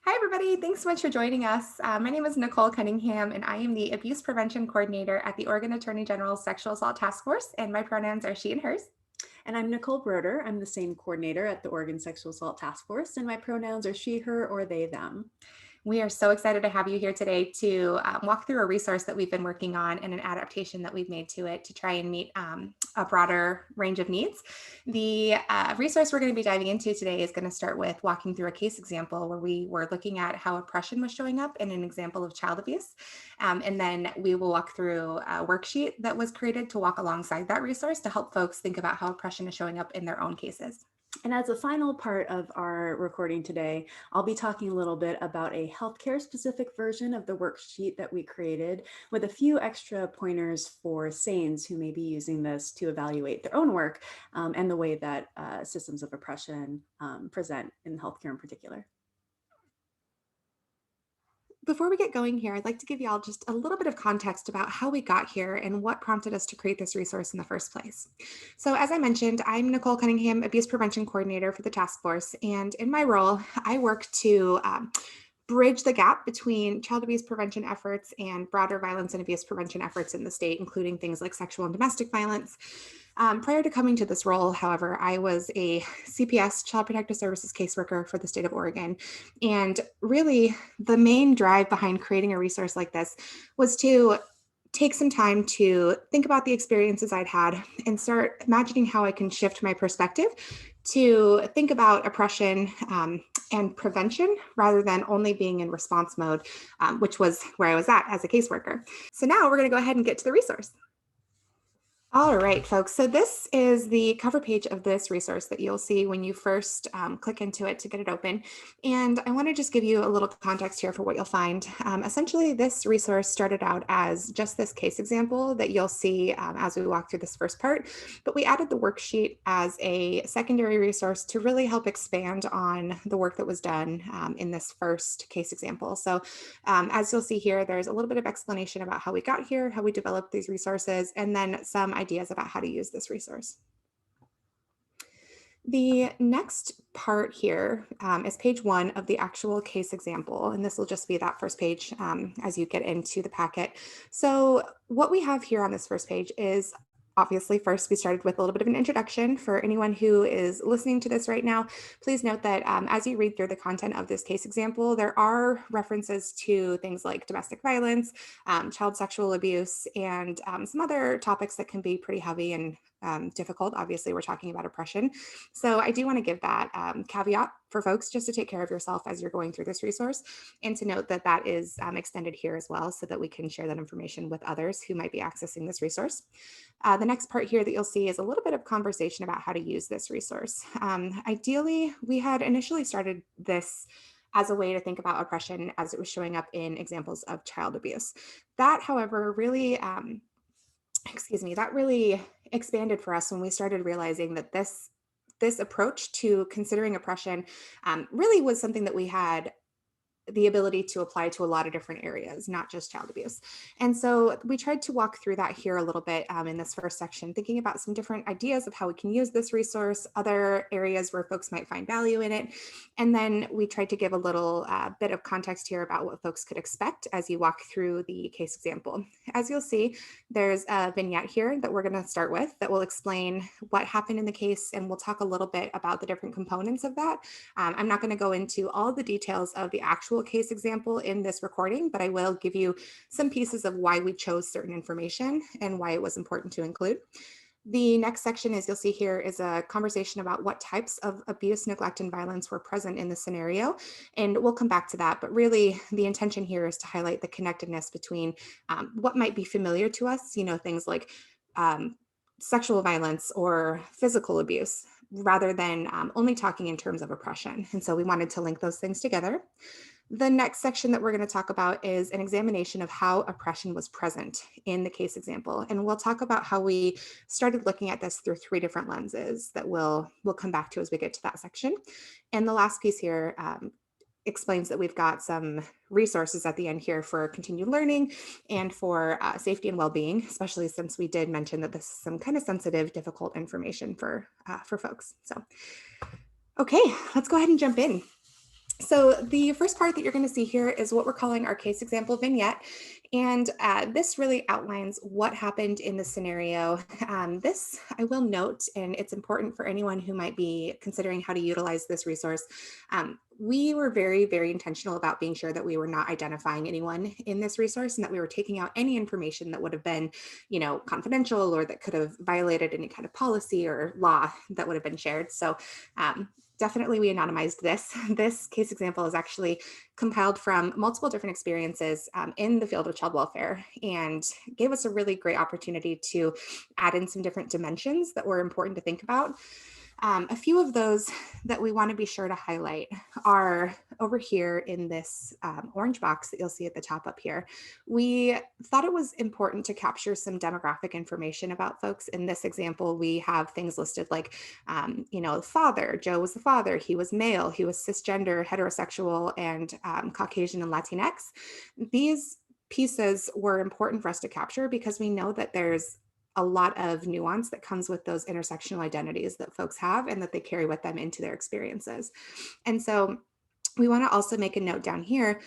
Hi, everybody. Thanks so much for joining us. My name is Nicole Cunningham, and I am the Abuse Prevention Coordinator at the Oregon Attorney General's Sexual Assault Task Force, and my pronouns are she and hers. And I'm Nicole Broder. I'm the same coordinator at the Oregon Sexual Assault Task Force, and my pronouns are she, her, or they, them. We are so excited to have you here today to walk through a resource that we've been working on and an adaptation that we've made to it to try and meet a broader range of needs. The resource we're going to be diving into today is going to start with walking through a case example where we were looking at how oppression was showing up in an example of child abuse. And then we will walk through a worksheet that was created to walk alongside that resource to help folks think about how oppression is showing up in their own cases. And as a final part of our recording today, I'll be talking a little bit about a healthcare specific version of the worksheet that we created with a few extra pointers for SANES who may be using this to evaluate their own work and the way that systems of oppression present in healthcare in particular. Before we get going here, I'd like to give y'all just a little bit of context about how we got here and what prompted us to create this resource in the first place. So, as I mentioned, I'm Nicole Cunningham, Abuse Prevention Coordinator for the task force. And in my role, I work to bridge the gap between child abuse prevention efforts and broader violence and abuse prevention efforts in the state, including things like sexual and domestic violence. Prior to coming to this role, however, I was a CPS, Child Protective Services caseworker for the state of Oregon. And really, the main drive behind creating a resource like this was to take some time to think about the experiences I'd had and start imagining how I can shift my perspective to think about oppression and prevention rather than only being in response mode, which was where I was at as a caseworker. So now we're going to go ahead and get to the resource. All right, folks. So this is the cover page of this resource that you'll see when you first click into it to get it open. And I want to just give you a little context here for what you'll find. Essentially, this resource started out as just this case example that you'll see as we walk through this first part. But we added the worksheet as a secondary resource to really help expand on the work that was done in this first case example. So as you'll see here, there's a little bit of explanation about how we got here, how we developed these resources, and then some ideas about how to use this resource. The next part here is page 1 of the actual case example, and this will just be that first page as you get into the packet. So what we have here on this first page is obviously, first, we started with a little bit of an introduction. For anyone who is listening to this right now, please note that as you read through the content of this case example, there are references to things like domestic violence, child sexual abuse, and some other topics that can be pretty heavy and difficult. Obviously, we're talking about oppression. So I do want to give that caveat for folks just to take care of yourself as you're going through this resource and to note that that is extended here as well so that we can share that information with others who might be accessing this resource. The next part here that you'll see is a little bit of conversation about how to use this resource. Ideally, we had initially started this as a way to think about oppression as it was showing up in examples of child abuse. That, however, really that really expanded for us when we started realizing that this approach to considering oppression really was something that we had the ability to apply to a lot of different areas, not just child abuse. And so we tried to walk through that here a little bit in this first section, thinking about some different ideas of how we can use this resource, other areas where folks might find value in it. And then we tried to give a little bit of context here about what folks could expect as you walk through the case example. As you'll see, there's a vignette here that we're going to start with that will explain what happened in the case, and we'll talk a little bit about the different components of that. I'm not going to go into all the details of the actual case example in this recording, but I will give you some pieces of why we chose certain information and why it was important to include. The next section, as you'll see here, is a conversation about what types of abuse, neglect, and violence were present in the scenario. And we'll come back to that. But really, the intention here is to highlight the connectedness between what might be familiar to us, things like sexual violence or physical abuse, rather than only talking in terms of oppression. And so we wanted to link those things together. The next section that we're going to talk about is an examination of how oppression was present in the case example. And we'll talk about how we started looking at this through 3 different lenses that we'll come back to as we get to that section. And the last piece here explains that we've got some resources at the end here for continued learning and for safety and well-being, especially since we did mention that this is some kind of sensitive, difficult information for folks. So, okay, let's go ahead and jump in. So the first part that you're going to see here is what we're calling our case example vignette. And this really outlines what happened in the scenario. This I will note, and it's important for anyone who might be considering how to utilize this resource. We were very, very intentional about being sure that we were not identifying anyone in this resource and that we were taking out any information that would have been, confidential or that could have violated any kind of policy or law that would have been shared. So definitely we anonymized this. This case example is actually compiled from multiple different experiences in the field of child welfare and gave us a really great opportunity to add in some different dimensions that were important to think about. A few of those that we want to be sure to highlight are over here in this orange box that you'll see at the top up here. We thought it was important to capture some demographic information about folks. In this example, we have things listed like, father, Joe was the father, he was male, he was cisgender, heterosexual, and Caucasian and Latinx. These pieces were important for us to capture because we know that there's a lot of nuance that comes with those intersectional identities that folks have and that they carry with them into their experiences. And so we want to also make a note down here.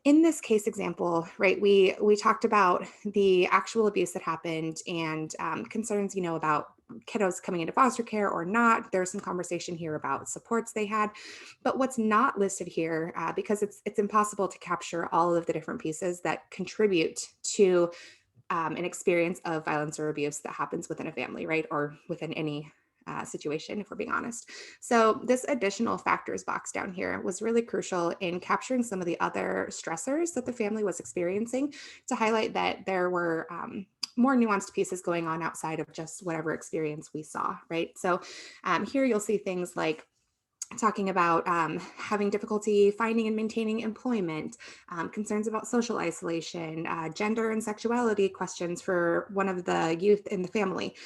In this case example, right, we talked about the actual abuse that happened and concerns, about kiddos coming into foster care or not. There's some conversation here about supports they had, but what's not listed here, because it's impossible to capture all of the different pieces that contribute to an experience of violence or abuse that happens within a family, right? Or within any situation, if we're being honest. So this additional factors box down here was really crucial in capturing some of the other stressors that the family was experiencing to highlight that there were more nuanced pieces going on outside of just whatever experience we saw, right? So here you'll see things like talking about having difficulty finding and maintaining employment, concerns about social isolation, gender and sexuality questions for one of the youth in the family,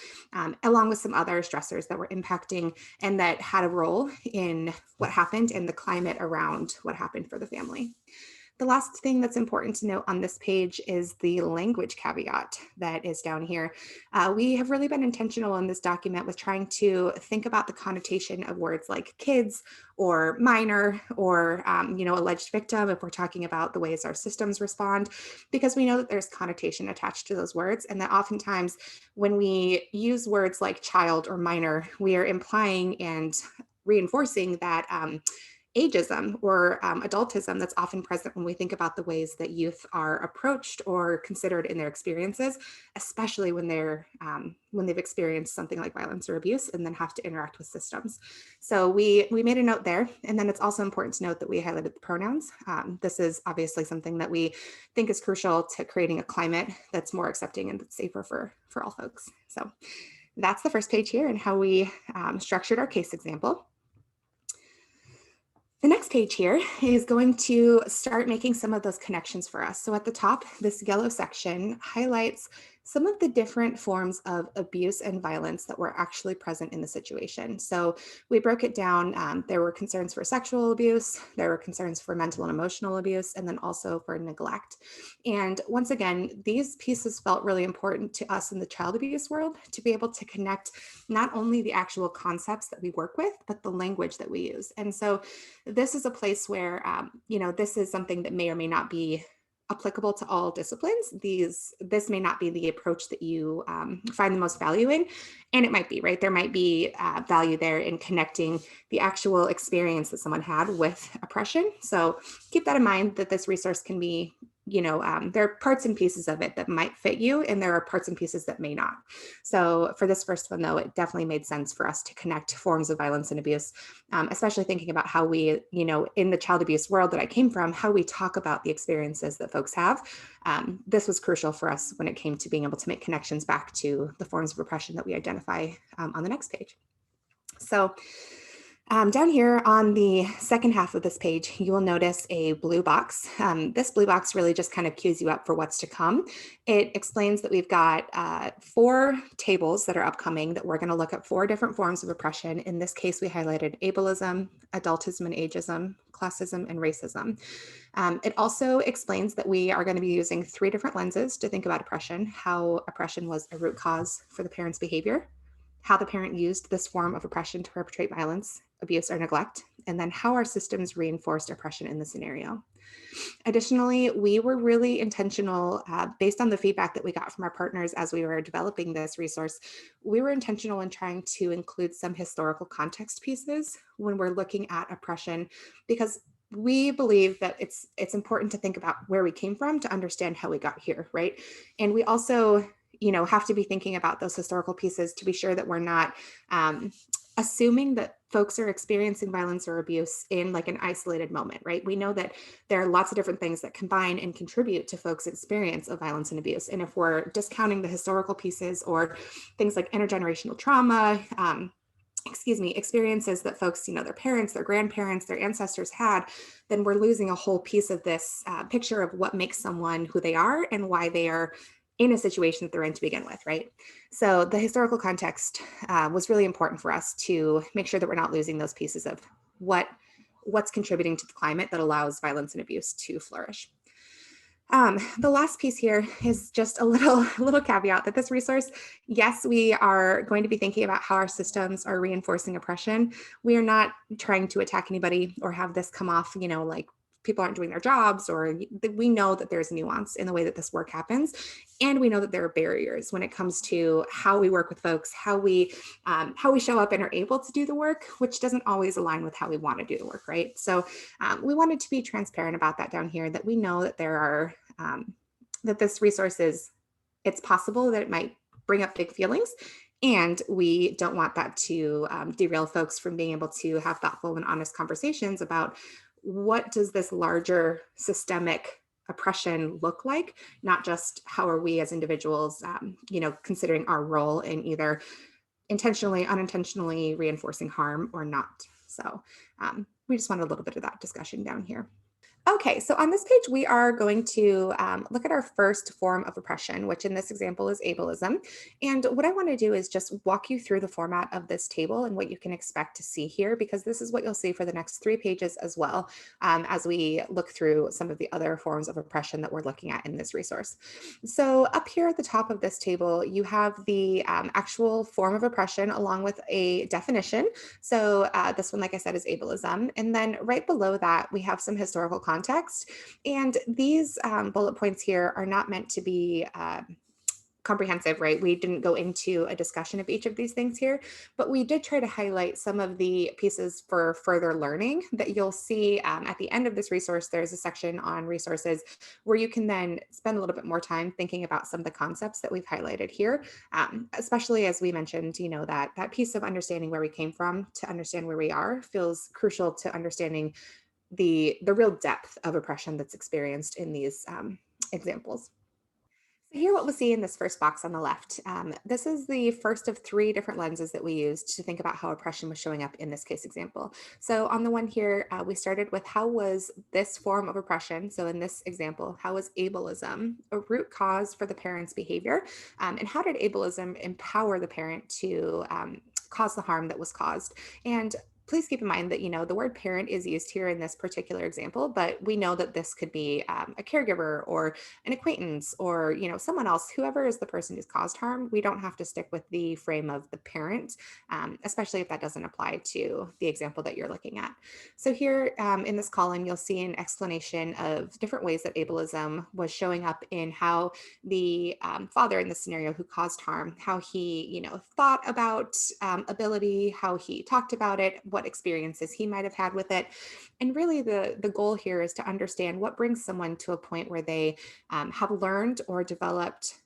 along with some other stressors that were impacting and that had a role in what happened and the climate around what happened for the family. The last thing that's important to note on this page is the language caveat that is down here. We have really been intentional in this document with trying to think about the connotation of words like kids or minor or, alleged victim if we're talking about the ways our systems respond, because we know that there's connotation attached to those words and that oftentimes when we use words like child or minor, we are implying and reinforcing that ageism or adultism that's often present when we think about the ways that youth are approached or considered in their experiences, especially when they've experienced something like violence or abuse and then have to interact with systems. So we made a note there, and then it's also important to note that we highlighted the pronouns. This is obviously something that we think is crucial to creating a climate that's more accepting and safer for all folks. So that's the first page here and how we structured our case example. The next page here is going to start making some of those connections for us. So at the top, this yellow section highlights some of the different forms of abuse and violence that were actually present in the situation. So we broke it down. There were concerns for sexual abuse, there were concerns for mental and emotional abuse, and then also for neglect. And once again, these pieces felt really important to us in the child abuse world to be able to connect not only the actual concepts that we work with, but the language that we use. And so this is a place where, this is something that may or may not be applicable to all disciplines. This may not be the approach that you find the most value in, and it might be, right? There might be value there in connecting the actual experience that someone had with oppression. So keep that in mind that this resource can be, there are parts and pieces of it that might fit you, and there are parts and pieces that may not. So for this first one, though, it definitely made sense for us to connect forms of violence and abuse, especially thinking about how we, in the child abuse world that I came from, how we talk about the experiences that folks have. This was crucial for us when it came to being able to make connections back to the forms of oppression that we identify on the next page. So down here on the second half of this page, you will notice a blue box. This blue box really just kind of cues you up for what's to come. It explains that we've got 4 tables that are upcoming that we're going to look at 4 different forms of oppression. In this case, we highlighted ableism, adultism and ageism, classism, and racism. It also explains that we are going to be using 3 different lenses to think about oppression: how oppression was a root cause for the parent's behavior, how the parent used this form of oppression to perpetrate violence, abuse, or neglect, and then how our systems reinforced oppression in the scenario. Additionally, we were really intentional based on the feedback that we got from our partners as we were developing this resource. We were intentional in trying to include some historical context pieces when we're looking at oppression, because we believe that it's important to think about where we came from to understand how we got here, right? And we also, have to be thinking about those historical pieces to be sure that we're not assuming that folks are experiencing violence or abuse in like an isolated moment, right? We know that there are lots of different things that combine and contribute to folks' experience of violence and abuse. And if we're discounting the historical pieces or things like intergenerational trauma, experiences that folks, their parents, their grandparents, their ancestors had, then we're losing a whole piece of this picture of what makes someone who they are and why they are in a situation that they're in to begin with, right? So the historical context was really important for us to make sure that we're not losing those pieces of what's contributing to the climate that allows violence and abuse to flourish. The last piece here is just a little caveat that this resource, yes, we are going to be thinking about how our systems are reinforcing oppression. We are not trying to attack anybody or have this come off, like people aren't doing their jobs, or we know that there's nuance in the way that this work happens. And we know that there are barriers when it comes to how we work with folks, how we show up and are able to do the work, which doesn't always align with how we want to do the work, right? So we wanted to be transparent about that down here, that we know that there are, that this resource it's possible that it might bring up big feelings. And we don't want that to derail folks from being able to have thoughtful and honest conversations about what does this larger systemic oppression look like, not just how are we as individuals, considering our role in either intentionally, unintentionally reinforcing harm or not. So we just wanted a little bit of that discussion down here. Okay, so on this page, we are going to look at our first form of oppression, which in this example is ableism. And what I want to do is just walk you through the format of this table and what you can expect to see here, because this is what you'll see for the next 3 pages as well, as we look through some of the other forms of oppression that we're looking at in this resource. So up here at the top of this table, you have the actual form of oppression along with a definition. So this one, like I said, is ableism. And then right below that, we have some historical context. And these bullet points here are not meant to be comprehensive, right? We didn't go into a discussion of each of these things here, but we did try to highlight some of the pieces for further learning that you'll see at the end of this resource. There's a section on resources where you can then spend a little bit more time thinking about some of the concepts that we've highlighted here, especially as we mentioned, that piece of understanding where we came from to understand where we are feels crucial to understanding the real depth of oppression that's experienced in these examples. So here what we'll see in this first box on the left, this is the first of 3 different lenses that we used to think about how oppression was showing up in this case example. So on the one here, we started with how was this form of oppression, so in this example, how was ableism a root cause for the parent's behavior? And how did ableism empower the parent to cause the harm that was caused? And please keep in mind that, the word parent is used here in this particular example, but we know that this could be a caregiver or an acquaintance or, someone else, whoever is the person who's caused harm. We don't have to stick with the frame of the parent, especially if that doesn't apply to the example that you're looking at. So here in this column, you'll see an explanation of different ways that ableism was showing up in how the father in the scenario who caused harm, how he, thought about ability, how he talked about it, what experiences he might have had with it. And really the goal here is to understand what brings someone to a point where they have learned or developed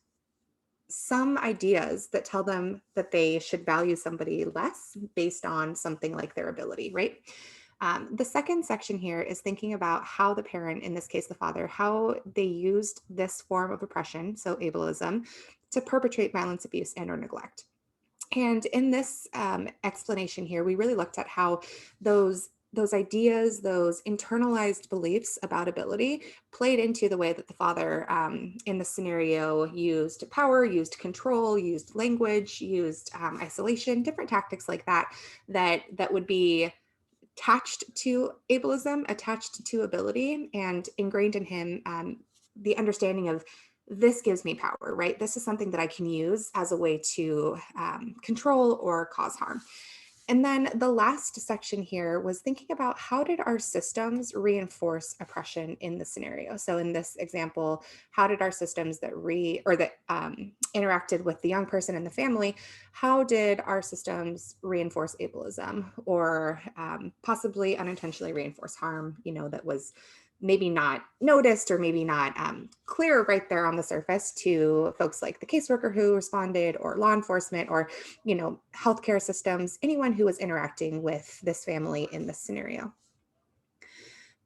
some ideas that tell them that they should value somebody less based on something like their ability, right? The second section here is thinking about how the parent, in this case the father, how they used this form of oppression, so ableism, to perpetrate violence, abuse, and or neglect. And in this explanation here, we really looked at how those ideas, those internalized beliefs about ability played into the way that the father in the scenario used power, used control, used language, used isolation, different tactics like that, that would be attached to ableism, attached to ability, and ingrained in him the understanding of this gives me power, right? This is something that I can use as a way to control or cause harm. And then the last section here was thinking about how did our systems reinforce oppression in the scenario. So in this example, how did our systems that interacted with the young person and the family, how did our systems reinforce ableism or possibly unintentionally reinforce harm, that was maybe not noticed or maybe not clear right there on the surface to folks like the caseworker who responded or law enforcement or healthcare systems, anyone who was interacting with this family in this scenario.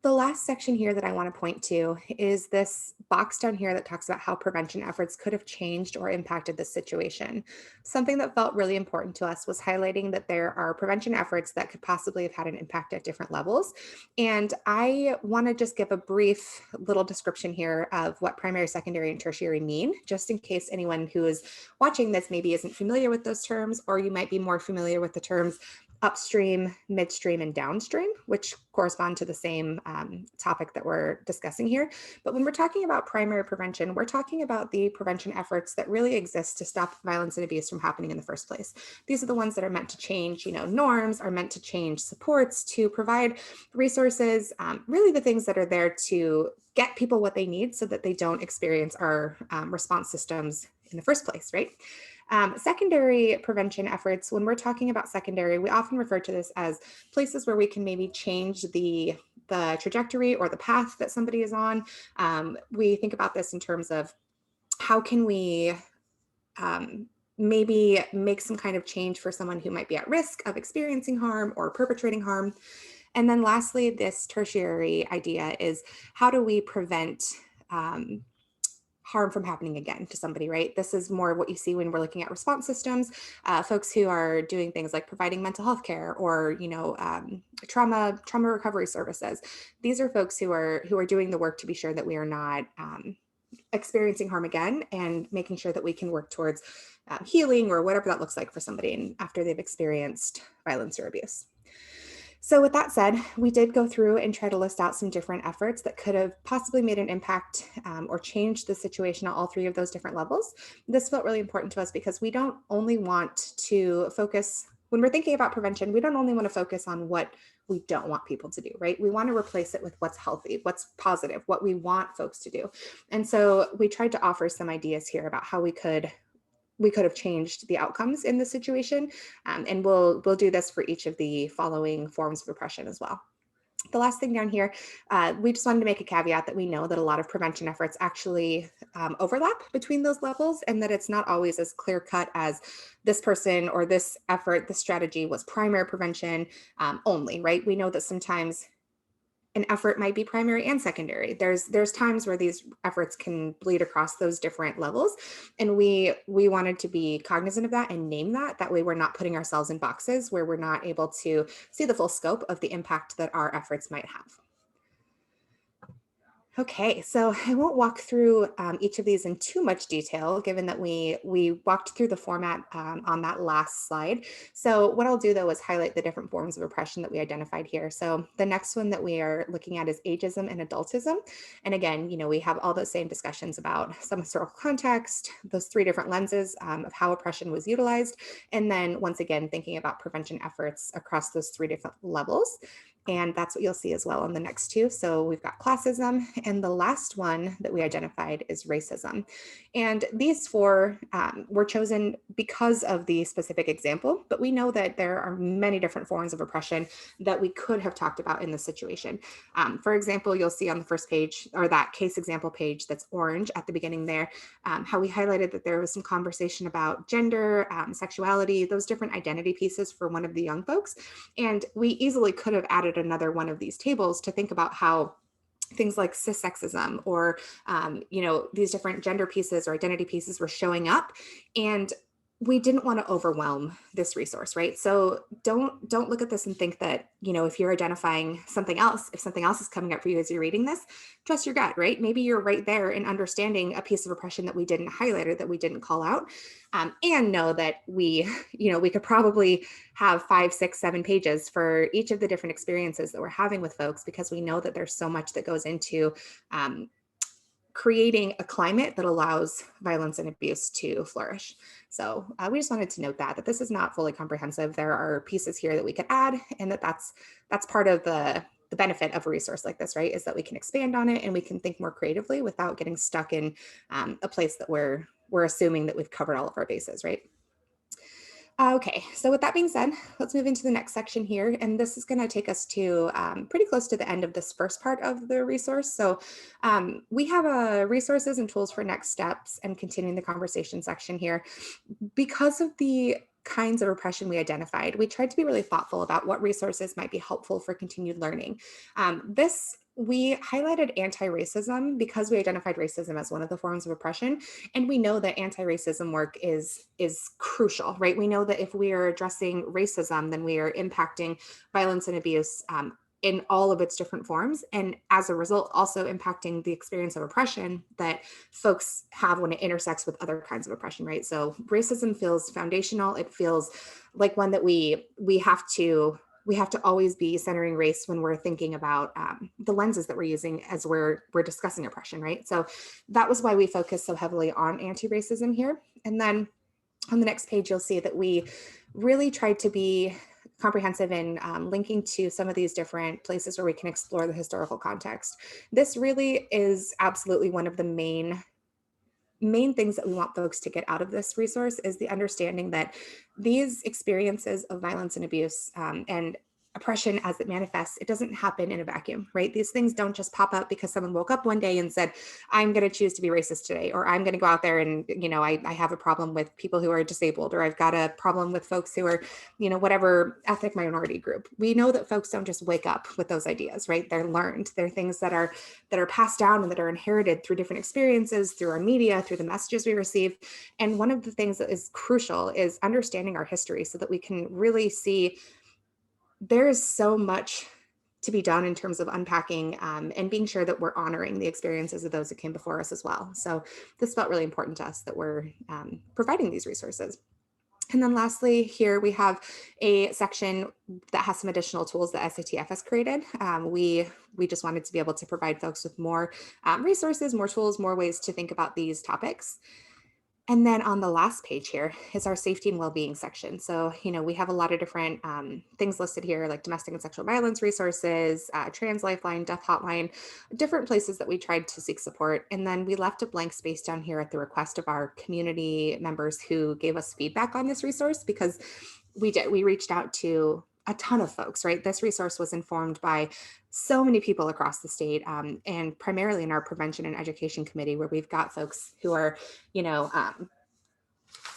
The last section here that I want to point to is this box down here that talks about how prevention efforts could have changed or impacted this situation. Something that felt really important to us was highlighting that there are prevention efforts that could possibly have had an impact at different levels. And I want to just give a brief little description here of what primary, secondary, and tertiary mean, just in case anyone who is watching this maybe isn't familiar with those terms, or you might be more familiar with the terms upstream, midstream, and downstream, which correspond to the same topic that we're discussing here. But when we're talking about primary prevention, we're talking about the prevention efforts that really exist to stop violence and abuse from happening in the first place. These are the ones that are meant to change, norms, are meant to change supports, to provide resources, really the things that are there to get people what they need so that they don't experience our response systems in the first place, right? Secondary prevention efforts, when we're talking about secondary, we often refer to this as places where we can maybe change the trajectory or the path that somebody is on. We think about this in terms of how can we maybe make some kind of change for someone who might be at risk of experiencing harm or perpetrating harm. And then lastly, this tertiary idea is how do we prevent harm from happening again to somebody, right? This is more what you see when we're looking at response systems, folks who are doing things like providing mental health care or, trauma recovery services. These are folks who are doing the work to be sure that we are not experiencing harm again and making sure that we can work towards healing or whatever that looks like for somebody after they've experienced violence or abuse. So with that said, we did go through and try to list out some different efforts that could have possibly made an impact or changed the situation at all three of those different levels. This felt really important to us because we don't only want to focus, when we're thinking about prevention, we don't only want to focus on what we don't want people to do, right? We want to replace it with what's healthy, what's positive, what we want folks to do. And so we tried to offer some ideas here about how we could have changed the outcomes in the situation. And we'll do this for each of the following forms of oppression as well. The last thing down here, we just wanted to make a caveat that we know that a lot of prevention efforts actually overlap between those levels and that it's not always as clear cut as this person or this effort, this strategy was primary prevention only, right? We know that sometimes an effort might be primary and secondary. There's times where these efforts can bleed across those different levels. And we wanted to be cognizant of that and name that. That way we're not putting ourselves in boxes where we're not able to see the full scope of the impact that our efforts might have. Okay, so I won't walk through each of these in too much detail, given that we walked through the format on that last slide. So what I'll do though is highlight the different forms of oppression that we identified here. So the next one that we are looking at is ageism and adultism. And again, we have all those same discussions about some historical context, those three different lenses of how oppression was utilized. And then once again, thinking about prevention efforts across those three different levels. And that's what you'll see as well on the next two. So we've got classism, and the last one that we identified is racism. And these four were chosen because of the specific example, but we know that there are many different forms of oppression that we could have talked about in this situation. For example, you'll see on the first page, or that case example page that's orange at the beginning there, how we highlighted that there was some conversation about gender, sexuality, those different identity pieces for one of the young folks. And we easily could have added another one of these tables to think about how things like cissexism or, these different gender pieces or identity pieces were showing up. And we didn't want to overwhelm this resource, right? So don't look at this and think that, if you're identifying something else, if something else is coming up for you as you're reading this, trust your gut, right? Maybe you're right there in understanding a piece of oppression that we didn't highlight or that we didn't call out, and know that we could probably have 5, 6, 7 pages for each of the different experiences that we're having with folks, because we know that there's so much that goes into creating a climate that allows violence and abuse to flourish. So we just wanted to note that this is not fully comprehensive. There are pieces here that we could add, and that's part of the benefit of a resource like this, right? Is that we can expand on it and we can think more creatively without getting stuck in a place that we're assuming that we've covered all of our bases, right? Okay, so with that being said, let's move into the next section here. And this is going to take us to pretty close to the end of this first part of the resource. So we have resources and tools for next steps and continuing the conversation section here. Because of the kinds of repression we identified, we tried to be really thoughtful about what resources might be helpful for continued learning. We highlighted anti-racism because we identified racism as one of the forms of oppression, and we know that anti-racism work is crucial, right? We know that if we are addressing racism, then we are impacting violence and abuse in all of its different forms, and as a result also impacting the experience of oppression that folks have when it intersects with other kinds of oppression, right? So racism feels foundational. It feels like one that we have to always be centering race when we're thinking about the lenses that we're using as we're discussing oppression, right? So that was why we focus so heavily on anti-racism here. And then on the next page, you'll see that we really tried to be comprehensive in linking to some of these different places where we can explore the historical context. This really is absolutely one of the main things that we want folks to get out of this resource is the understanding that these experiences of violence and abuse and oppression as it manifests, it doesn't happen in a vacuum, right? These things don't just pop up because someone woke up one day and said, I'm going to choose to be racist today, or I'm going to go out there and, I have a problem with people who are disabled, or I've got a problem with folks who are, whatever ethnic minority group. We know that folks don't just wake up with those ideas, right? They're learned. They're things that are passed down and that are inherited through different experiences, through our media, through the messages we receive. And one of the things that is crucial is understanding our history so that we can really see there is so much to be done in terms of unpacking and being sure that we're honoring the experiences of those who came before us as well. So this felt really important to us that we're providing these resources. And then lastly, here we have a section that has some additional tools that SATF has created. We just wanted to be able to provide folks with more resources, more tools, more ways to think about these topics. And then on the last page here is our safety and well-being section. So, we have a lot of different things listed here, like domestic and sexual violence resources, trans lifeline, death hotline, different places that we tried to seek support. And then we left a blank space down here at the request of our community members who gave us feedback on this resource, because we reached out to a ton of folks, right? This resource was informed by so many people across the state, and primarily in our prevention and education committee, where we've got folks who are, you know,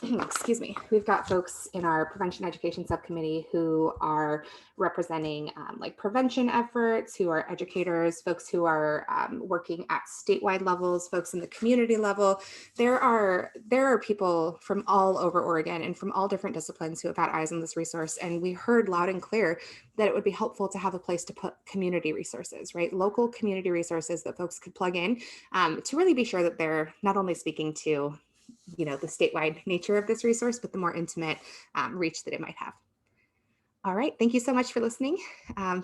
excuse me, we've got folks in our prevention education subcommittee who are representing like prevention efforts, who are educators, folks who are working at statewide levels, folks in the community level. There are people from all over Oregon and from all different disciplines who have had eyes on this resource. And we heard loud and clear that it would be helpful to have a place to put community resources, right? Local community resources that folks could plug in to really be sure that they're not only speaking to the statewide nature of this resource, but the more intimate reach that it might have. All right, thank you so much for listening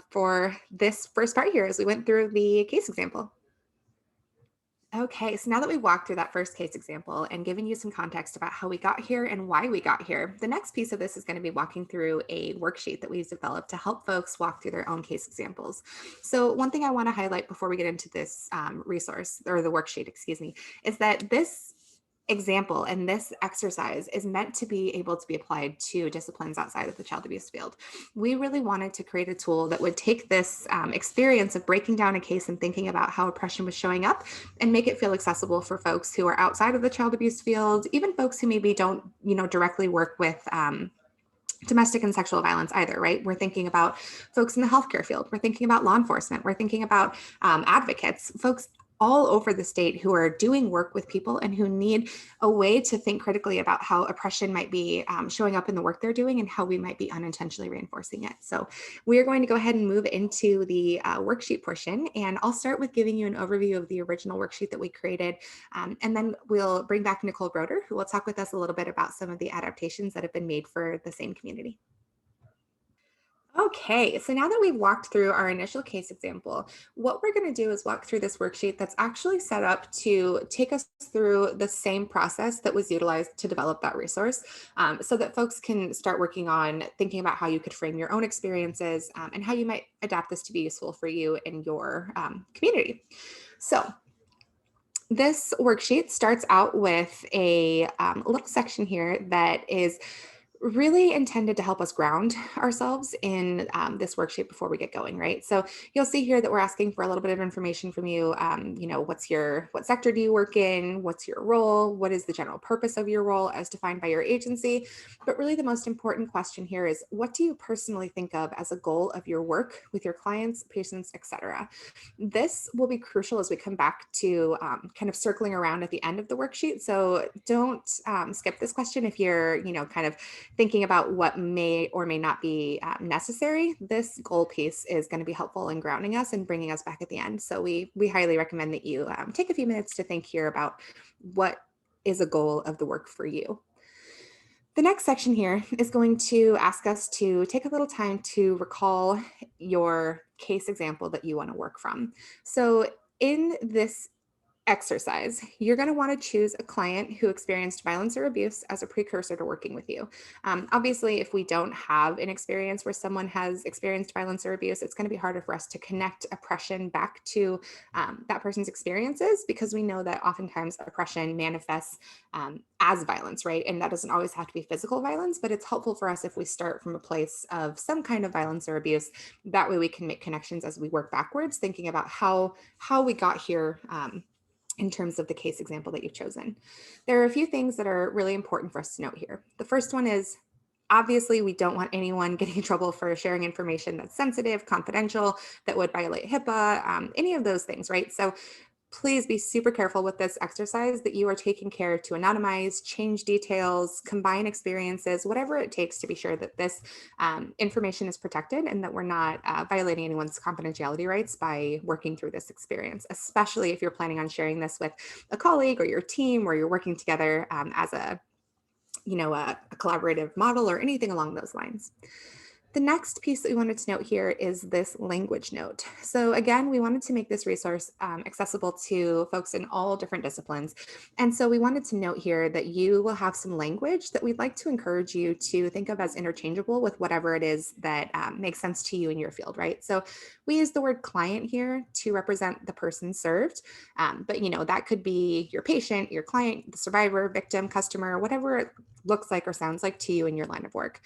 for this first part here as we went through the case example. Okay, so now that we've walked through that first case example and given you some context about how we got here and why we got here, the next piece of this is going to be walking through a worksheet that we've developed to help folks walk through their own case examples. So one thing I want to highlight before we get into this resource, or the worksheet, excuse me, is that this example and this exercise is meant to be able to be applied to disciplines outside of the child abuse field. We really wanted to create a tool that would take this experience of breaking down a case and thinking about how oppression was showing up and make it feel accessible for folks who are outside of the child abuse field, even folks who maybe don't, directly work with domestic and sexual violence either, right? We're thinking about folks in the healthcare field. We're thinking about law enforcement. We're thinking about advocates, folks all over the state who are doing work with people and who need a way to think critically about how oppression might be showing up in the work they're doing and how we might be unintentionally reinforcing it. So we are going to go ahead and move into the worksheet portion, and I'll start with giving you an overview of the original worksheet that we created, and then we'll bring back Nicole Broder, who will talk with us a little bit about some of the adaptations that have been made for the same community. Okay, so now that we've walked through our initial case example, what we're going to do is walk through this worksheet that's actually set up to take us through the same process that was utilized to develop that resource, so that folks can start working on thinking about how you could frame your own experiences, and how you might adapt this to be useful for you in your community. So, this worksheet starts out with a little section here that is really intended to help us ground ourselves in this worksheet before we get going, right? So you'll see here that we're asking for a little bit of information from you. What sector do you work in? What's your role? What is the general purpose of your role as defined by your agency? But really the most important question here is, what do you personally think of as a goal of your work with your clients, patients, etc.? This will be crucial as we come back to kind of circling around at the end of the worksheet. So don't skip this question if you're, kind of thinking about what may or may not be necessary. This goal piece is going to be helpful in grounding us and bringing us back at the end. So we highly recommend that you take a few minutes to think here about what is a goal of the work for you. The next section here is going to ask us to take a little time to recall your case example that you want to work from. So in this exercise, you're going to want to choose a client who experienced violence or abuse as a precursor to working with you. Obviously, if we don't have an experience where someone has experienced violence or abuse, it's going to be harder for us to connect oppression back to that person's experiences, because we know that oftentimes oppression manifests as violence, right? And that doesn't always have to be physical violence, but it's helpful for us if we start from a place of some kind of violence or abuse. That way we can make connections as we work backwards, thinking about how we got here, in terms of the case example that you've chosen. There are a few things that are really important for us to note here. The first one is, obviously, we don't want anyone getting in trouble for sharing information that's sensitive, confidential, that would violate HIPAA, any of those things, right? So please be super careful with this exercise, that you are taking care to anonymize, change details, combine experiences, whatever it takes to be sure that this information is protected and that we're not violating anyone's confidentiality rights by working through this experience, especially if you're planning on sharing this with a colleague or your team, or you're working together as a collaborative model or anything along those lines. The next piece that we wanted to note here is this language note. So again, we wanted to make this resource accessible to folks in all different disciplines. And so we wanted to note here that you will have some language that we'd like to encourage you to think of as interchangeable with whatever it is that makes sense to you in your field, right? So we use the word client here to represent the person served. But that could be your patient, your client, the survivor, victim, customer, whatever it looks like or sounds like to you in your line of work.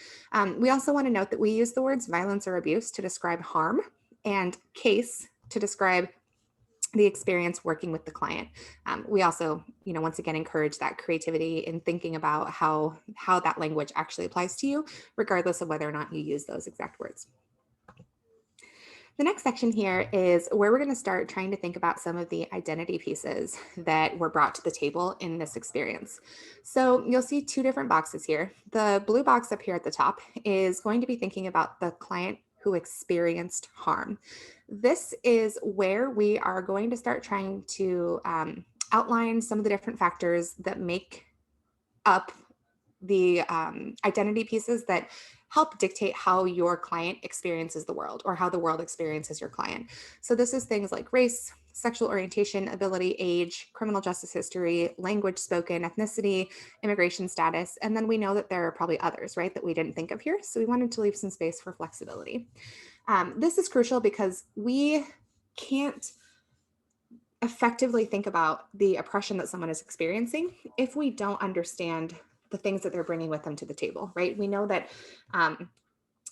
We also want to note that we use the words violence or abuse to describe harm, and case to describe the experience working with the client. We also, once again, encourage that creativity in thinking about how that language actually applies to you, regardless of whether or not you use those exact words. The next section here is where we're going to start trying to think about some of the identity pieces that were brought to the table in this experience. So you'll see two different boxes here. The blue box up here at the top is going to be thinking about the client who experienced harm. This is where we are going to start trying to outline some of the different factors that make up the identity pieces that help dictate how your client experiences the world, or how the world experiences your client. So this is things like race, sexual orientation, ability, age, criminal justice history, language spoken, ethnicity, immigration status. And then we know that there are probably others, right, that we didn't think of here. So we wanted to leave some space for flexibility. This is crucial because we can't effectively think about the oppression that someone is experiencing if we don't understand the things that they're bringing with them to the table, right? We know that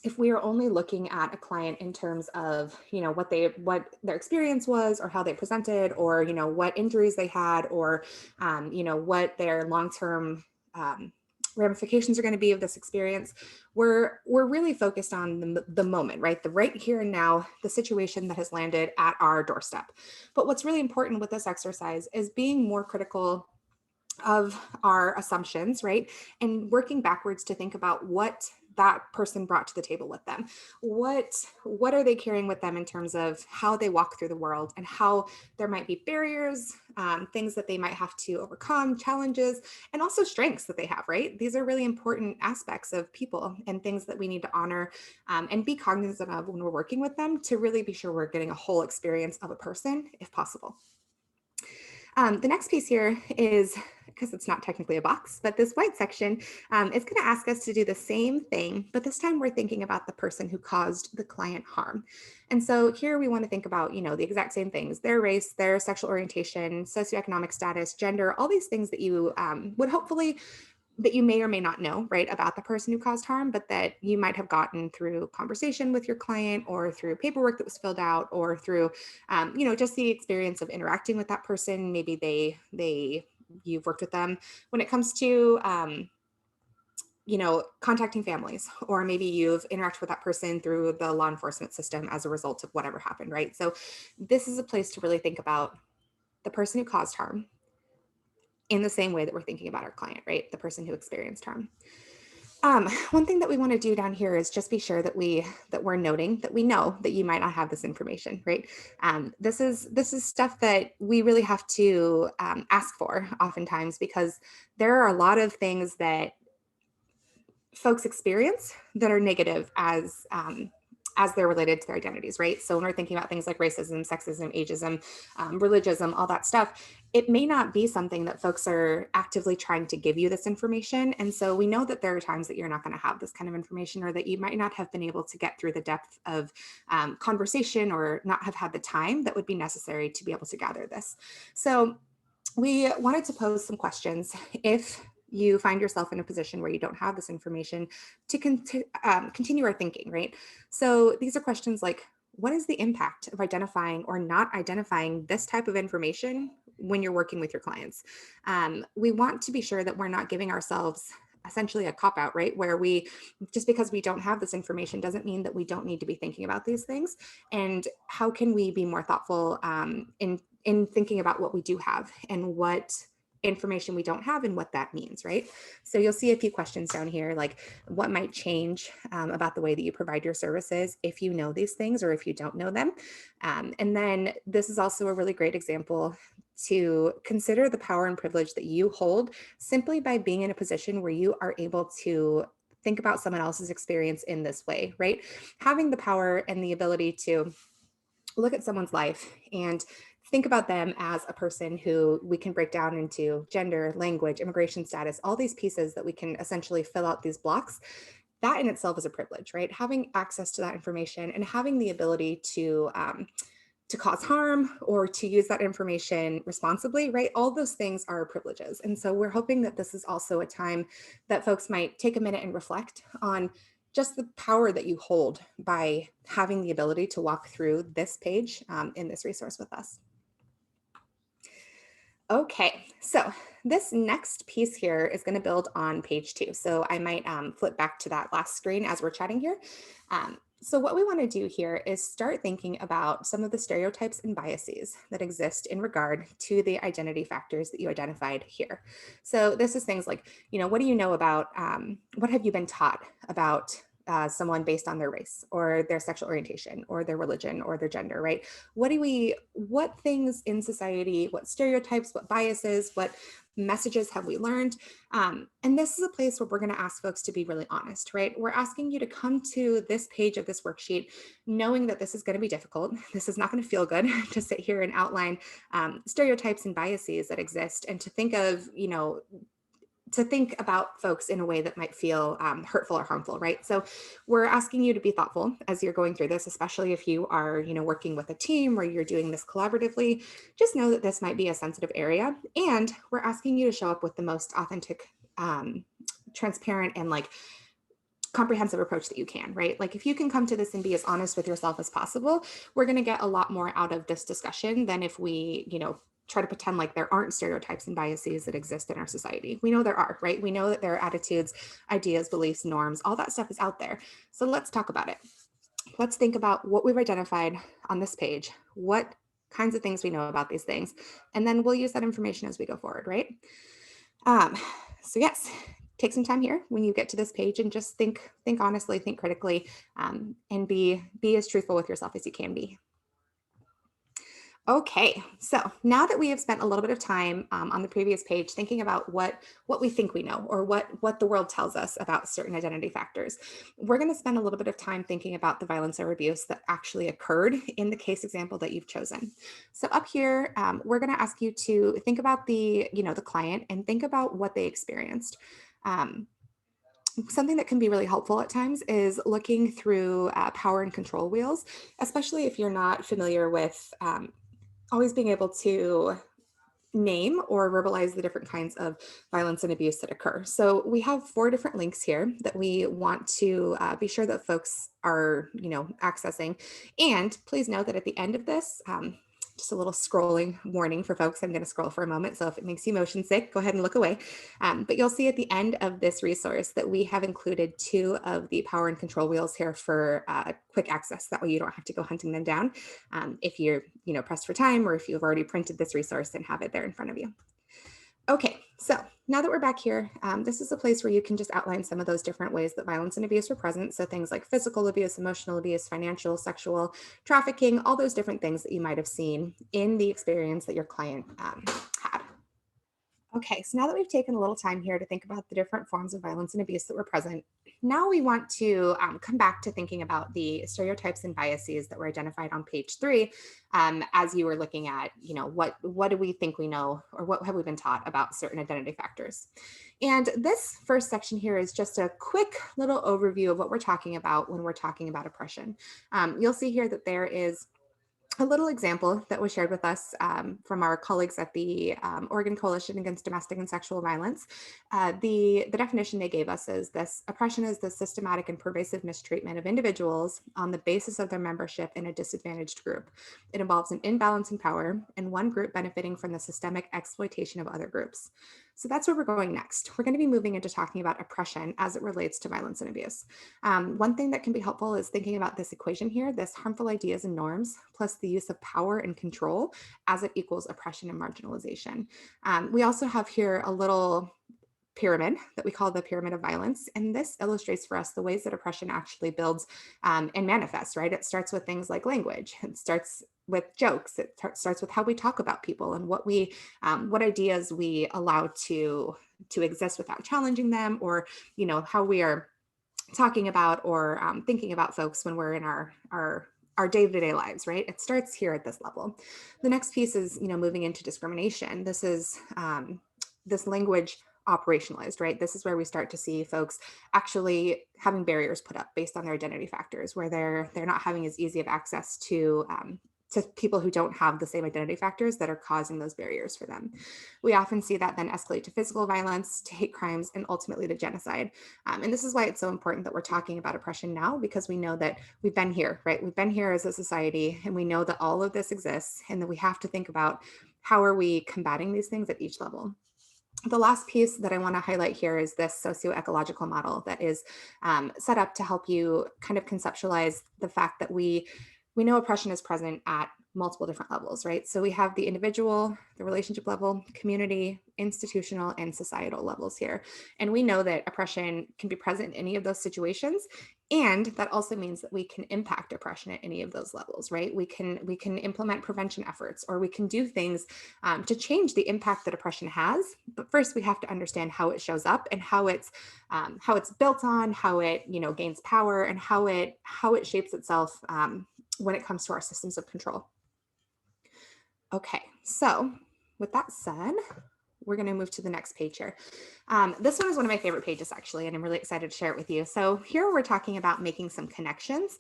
if we are only looking at a client in terms of, what their experience was, or how they presented, or, what injuries they had, or, what their long-term ramifications are going to be of this experience, we're really focused on the moment, right? The right here and now, the situation that has landed at our doorstep. But what's really important with this exercise is being more critical of our assumptions, right? And working backwards to think about what that person brought to the table with them. What are they carrying with them in terms of how they walk through the world, and how there might be barriers, things that they might have to overcome, challenges, and also strengths that they have, right? These are really important aspects of people and things that we need to honor, and be cognizant of when we're working with them, to really be sure we're getting a whole experience of a person if possible. The next piece here is, because it's not technically a box, but this white section is going to ask us to do the same thing, but this time we're thinking about the person who caused the client harm. And so here we want to think about, the exact same things: their race, their sexual orientation, socioeconomic status, gender, all these things that you would hopefully, that you may or may not know, right, about the person who caused harm, but that you might have gotten through conversation with your client, or through paperwork that was filled out, or through, just the experience of interacting with that person. Maybe you've worked with them when it comes to, contacting families, or maybe you've interacted with that person through the law enforcement system as a result of whatever happened, right? So this is a place to really think about the person who caused harm in the same way that we're thinking about our client, right? The person who experienced harm. One thing that we want to do down here is just be sure that we're noting that we know that you might not have this information, right? This is stuff that we really have to ask for oftentimes, because there are a lot of things that folks experience that are negative as they're related to their identities, right? So when we're thinking about things like racism, sexism, ageism, religionism, all that stuff, it may not be something that folks are actively trying to give you this information. And so we know that there are times that you're not going to have this kind of information, or that you might not have been able to get through the depth of conversation, or not have had the time that would be necessary to be able to gather this. So we wanted to pose some questions if you find yourself in a position where you don't have this information, to continue our thinking, right? So these are questions like, what is the impact of identifying or not identifying this type of information when you're working with your clients? We want to be sure that we're not giving ourselves essentially a cop out, right? Where just because we don't have this information doesn't mean that we don't need to be thinking about these things. And how can we be more thoughtful in thinking about what we do have, and what information we don't have, and what that means, right? So you'll see a few questions down here, like what might change about the way that you provide your services if you know these things, or if you don't know them. And then this is also a really great example to consider the power and privilege that you hold, simply by being in a position where you are able to think about someone else's experience in this way, right? Having the power and the ability to look at someone's life and think about them as a person who we can break down into gender, language, immigration status, all these pieces that we can essentially fill out these blocks. That in itself is a privilege, right? Having access to that information, and having the ability to cause harm, or to use that information responsibly, right? All those things are privileges. And so we're hoping that this is also a time that folks might take a minute and reflect on just the power that you hold by having the ability to walk through this page in this resource with us. Okay, so this next piece here is going to build on page 2. So I might flip back to that last screen as we're chatting here. So what we want to do here is start thinking about some of the stereotypes and biases that exist in regard to the identity factors that you identified here. So this is things like, what do you know about, what have you been taught about someone based on their race, or their sexual orientation, or their religion, or their gender, right? What things in society, what stereotypes, what biases, what messages have we learned? And this is a place where we're going to ask folks to be really honest, right? We're asking you to come to this page of this worksheet knowing that this is going to be difficult. This is not going to feel good to sit here and outline stereotypes and biases that exist, and to think of, to think about folks in a way that might feel hurtful or harmful, right? So we're asking you to be thoughtful as you're going through this, especially if you are, working with a team where you're doing this collaboratively. Just know that this might be a sensitive area, and we're asking you to show up with the most authentic, transparent, and comprehensive approach that you can, right? Like if you can come to this and be as honest with yourself as possible, we're going to get a lot more out of this discussion than if we, try to pretend like there aren't stereotypes and biases that exist in our society. We know there are, right? We know that there are attitudes, ideas, beliefs, norms, all that stuff is out there. So let's talk about it. Let's think about what we've identified on this page, what kinds of things we know about these things, and then we'll use that information as we go forward, right? So yes, take some time here when you get to this page and just think honestly, think critically, and be as truthful with yourself as you can be. Okay, so now that we have spent a little bit of time on the previous page thinking about what we think we know or what the world tells us about certain identity factors, we're going to spend a little bit of time thinking about the violence or abuse that actually occurred in the case example that you've chosen. So up here, we're going to ask you to think about the client and think about what they experienced. Um, Something that can be really helpful at times is looking through power and control wheels, especially if you're not familiar with always being able to name or verbalize the different kinds of violence and abuse that occur. So we have 4 different links here that we want to be sure that folks are, accessing. And please note that at the end of this, just a little scrolling warning for folks. I'm going to scroll for a moment. So if it makes you motion sick, go ahead and look away. But you'll see at the end of this resource that we have included 2 of the power and control wheels here for quick access. That way you don't have to go hunting them down if you're, pressed for time, or if you've already printed this resource and have it there in front of you. Okay, so now that we're back here, this is a place where you can just outline some of those different ways that violence and abuse were present. So things like physical abuse, emotional abuse, financial, sexual, trafficking, all those different things that you might have seen in the experience that your client had. Okay, so now that we've taken a little time here to think about the different forms of violence and abuse that were present, now we want to come back to thinking about the stereotypes and biases that were identified on page 3 as you were looking at, what do we think we know or what have we been taught about certain identity factors. And this first section here is just a quick little overview of what we're talking about when we're talking about oppression. You'll see here that there is a little example that was shared with us from our colleagues at the Oregon Coalition Against Domestic and Sexual Violence. The definition they gave us is this: oppression is the systematic and pervasive mistreatment of individuals on the basis of their membership in a disadvantaged group. It involves an imbalance in power and one group benefiting from the systemic exploitation of other groups. So that's where we're going next. We're going to be moving into talking about oppression as it relates to violence and abuse. One thing that can be helpful is thinking about this equation here, this harmful ideas and norms, plus the use of power and control as it equals oppression and marginalization. We also have here a little pyramid that we call the pyramid of violence. And this illustrates for us the ways that oppression actually builds and manifests, right? It starts with things like language. It starts with jokes. It starts with how we talk about people and what ideas we allow to exist without challenging them, or, how we are talking about or thinking about folks when we're in our day-to-day lives, right? It starts here at this level. The next piece is, moving into discrimination. This is this language operationalized, right? This is where we start to see folks actually having barriers put up based on their identity factors, where they're not having as easy of access to people who don't have the same identity factors that are causing those barriers for them. We often see that then escalate to physical violence, to hate crimes, and ultimately to genocide. And this is why it's so important that we're talking about oppression now, because we know that we've been here, right? We've been here as a society, and we know that all of this exists, and that we have to think about how are we combating these things at each level. The last piece that I want to highlight here is this socio-ecological model that is set up to help you kind of conceptualize the fact that we know oppression is present at multiple different levels, right? So we have the individual, the relationship level, community, institutional, and societal levels here. And we know that oppression can be present in any of those situations. And that also means that we can impact oppression at any of those levels, right? We can implement prevention efforts, or we can do things to change the impact that oppression has. But first, we have to understand how it shows up and how it's built on, how it gains power, and how it shapes itself when it comes to our systems of control. Okay, so with that said, we're going to move to the next page here. This one is one of my favorite pages, actually, and I'm really excited to share it with you. So here we're talking about making some connections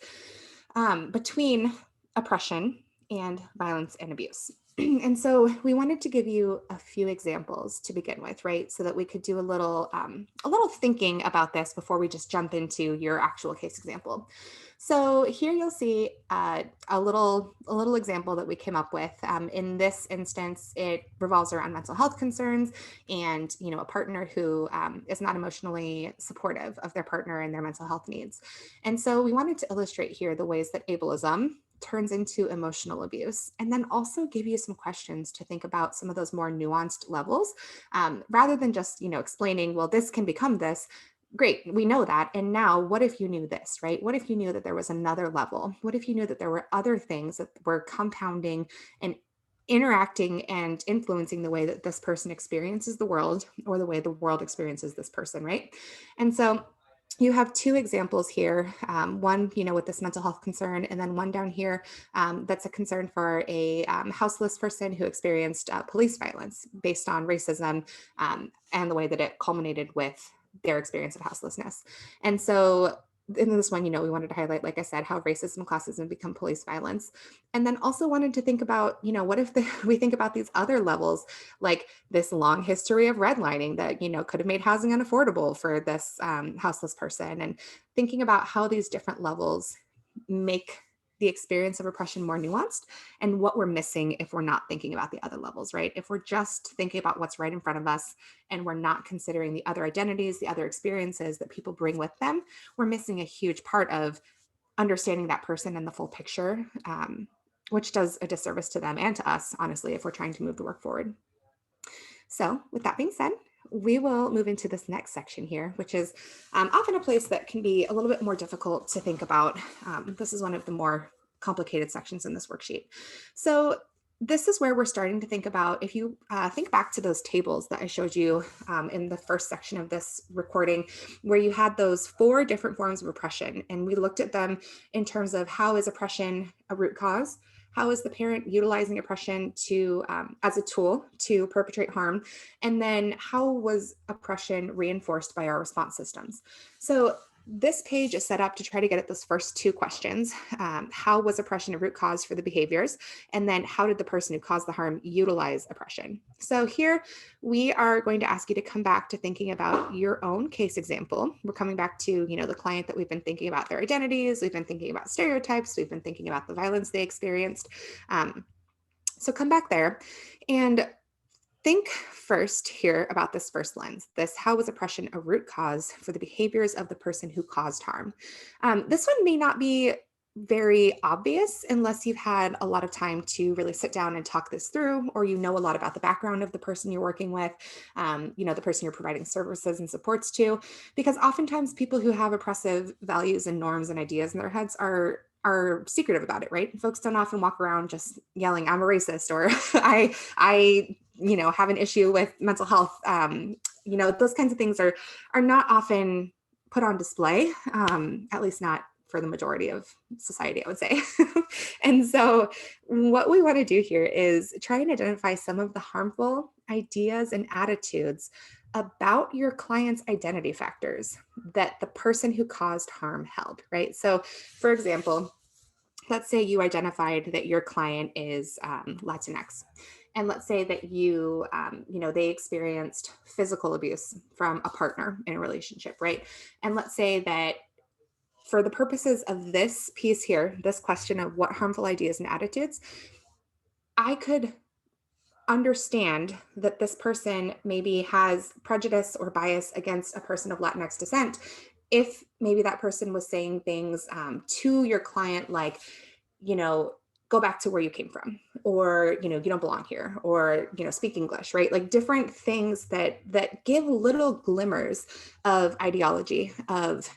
between oppression and violence and abuse. And so we wanted to give you a few examples to begin with, right? So that we could do a little thinking about this before we just jump into your actual case example. So here you'll see a little example that we came up with. In this instance, it revolves around mental health concerns and a partner who is not emotionally supportive of their partner and their mental health needs. And so we wanted to illustrate here the ways that ableism turns into emotional abuse, and then also give you some questions to think about some of those more nuanced levels, rather than just, explaining, well, this can become this. Great, we know that. And now, what if you knew this, right? What if you knew that there was another level? What if you knew that there were other things that were compounding and interacting and influencing the way that this person experiences the world, or the way the world experiences this person, right? And so you have two examples here, one, with this mental health concern, and then one down here that's a concern for a houseless person who experienced police violence based on racism, and the way that it culminated with their experience of houselessness. And so in this one, we wanted to highlight, like I said, how racism, classism become police violence. And then also wanted to think about, what if we think about these other levels, like this long history of redlining that, could have made housing unaffordable for this houseless person, and thinking about how these different levels make the experience of oppression more nuanced, and what we're missing if we're not thinking about the other levels, right? If we're just thinking about what's right in front of us and we're not considering the other identities, the other experiences that people bring with them, we're missing a huge part of understanding that person in the full picture, which does a disservice to them and to us, honestly, if we're trying to move the work forward. So with that being said, we will move into this next section here, which is often a place that can be a little bit more difficult to think about. This is one of the more complicated sections in this worksheet. So this is where we're starting to think about, if you think back to those tables that I showed you in the first section of this recording, where you had those 4 different forms of oppression, and we looked at them in terms of how is oppression a root cause, how is the parent utilizing oppression to as a tool to perpetrate harm, and then how was oppression reinforced by our response systems. So this page is set up to try to get at those first 2 questions. How was oppression a root cause for the behaviors? And then how did the person who caused the harm utilize oppression? So here we are going to ask you to come back to thinking about your own case example. We're coming back to, the client that we've been thinking about their identities. We've been thinking about stereotypes. We've been thinking about the violence they experienced. So come back there and think first here about this first lens, this how was oppression a root cause for the behaviors of the person who caused harm? This one may not be very obvious unless you've had a lot of time to really sit down and talk this through, or a lot about the background of the person you're working with, the person you're providing services and supports to, because oftentimes people who have oppressive values and norms and ideas in their heads are secretive about it, right? Folks don't often walk around just yelling, I'm a racist, or I have an issue with mental health. Those kinds of things are not often put on display, at least not for the majority of society, I would say. And so what we want to do here is try and identify some of the harmful ideas and attitudes about your client's identity factors that the person who caused harm held, right? So for example, let's say you identified that your client is Latinx. And let's say that they experienced physical abuse from a partner in a relationship, right? And let's say that for the purposes of this piece here, this question of what harmful ideas and attitudes, I could understand that this person maybe has prejudice or bias against a person of Latinx descent if maybe that person was saying things to your client like, go back to where you came from, or, you don't belong here, or, speak English, right? Like different things that give little glimmers of ideology, of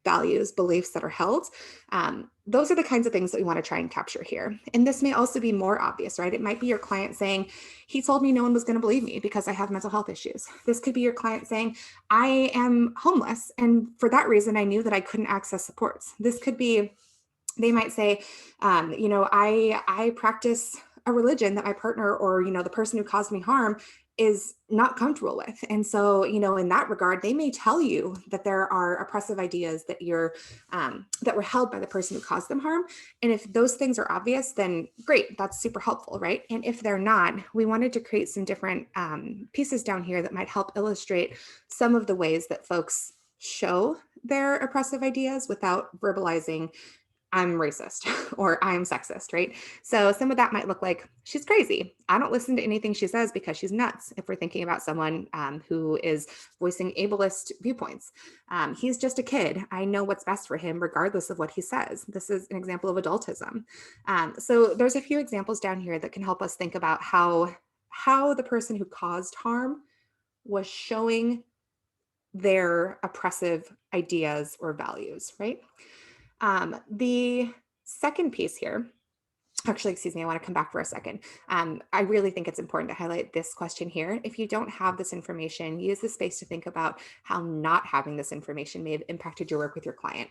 values, beliefs that are held. Those are the kinds of things that we want to try and capture here. And this may also be more obvious, right? It might be your client saying, he told me no one was going to believe me because I have mental health issues. This could be your client saying, I am homeless, and for that reason, I knew that I couldn't access supports. This could be, they might say, I practice a religion that my partner or, the person who caused me harm is not comfortable with. And so, in that regard, they may tell you that there are oppressive ideas that that were held by the person who caused them harm. And if those things are obvious, then great, that's super helpful, right? And if they're not, we wanted to create some different pieces down here that might help illustrate some of the ways that folks show their oppressive ideas without verbalizing I'm racist or I'm sexist, right? So some of that might look like she's crazy. I don't listen to anything she says because she's nuts. If we're thinking about someone who is voicing ableist viewpoints, he's just a kid. I know what's best for him, regardless of what he says. This is an example of adultism. So there's a few examples down here that can help us think about how the person who caused harm was showing their oppressive ideas or values, right? The second piece here, actually, excuse me, I want to come back for a second. I really think it's important to highlight this question here. If you don't have this information, use the space to think about how not having this information may have impacted your work with your client.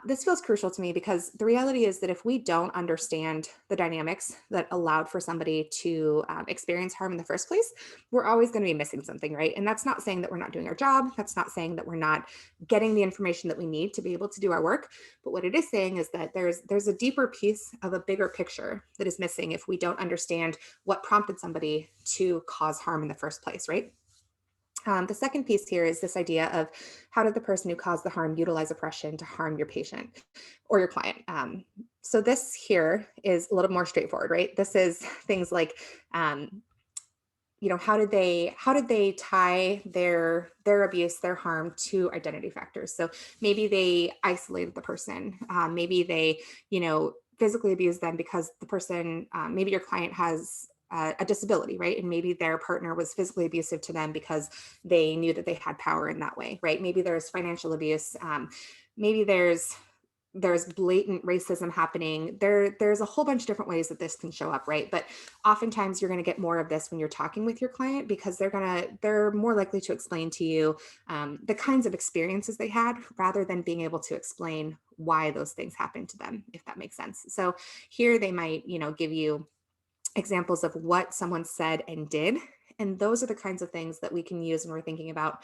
This feels crucial to me because the reality is that if we don't understand the dynamics that allowed for somebody to experience harm in the first place, we're always going to be missing something, right? And that's not saying that we're not doing our job. That's not saying that we're not getting the information that we need to be able to do our work. But what it is saying is that there's a deeper piece of a bigger picture that is missing if we don't understand what prompted somebody to cause harm in the first place, right? The second piece here is this idea of how did the person who caused the harm utilize oppression to harm your patient or your client? So this here is a little more straightforward, right? This is things like, how did they tie their abuse, their harm to identity factors? So maybe they isolated the person. Maybe they, physically abused them because the person, maybe your client has a disability, right? And maybe their partner was physically abusive to them because they knew that they had power in that way, right? Maybe there's financial abuse. Maybe there's blatant racism happening. There's a whole bunch of different ways that this can show up, right? But oftentimes you're going to get more of this when you're talking with your client because they're more likely to explain to you the kinds of experiences they had rather than being able to explain why those things happened to them, if that makes sense. So here they might, give you examples of what someone said and did. And those are the kinds of things that we can use when we're thinking about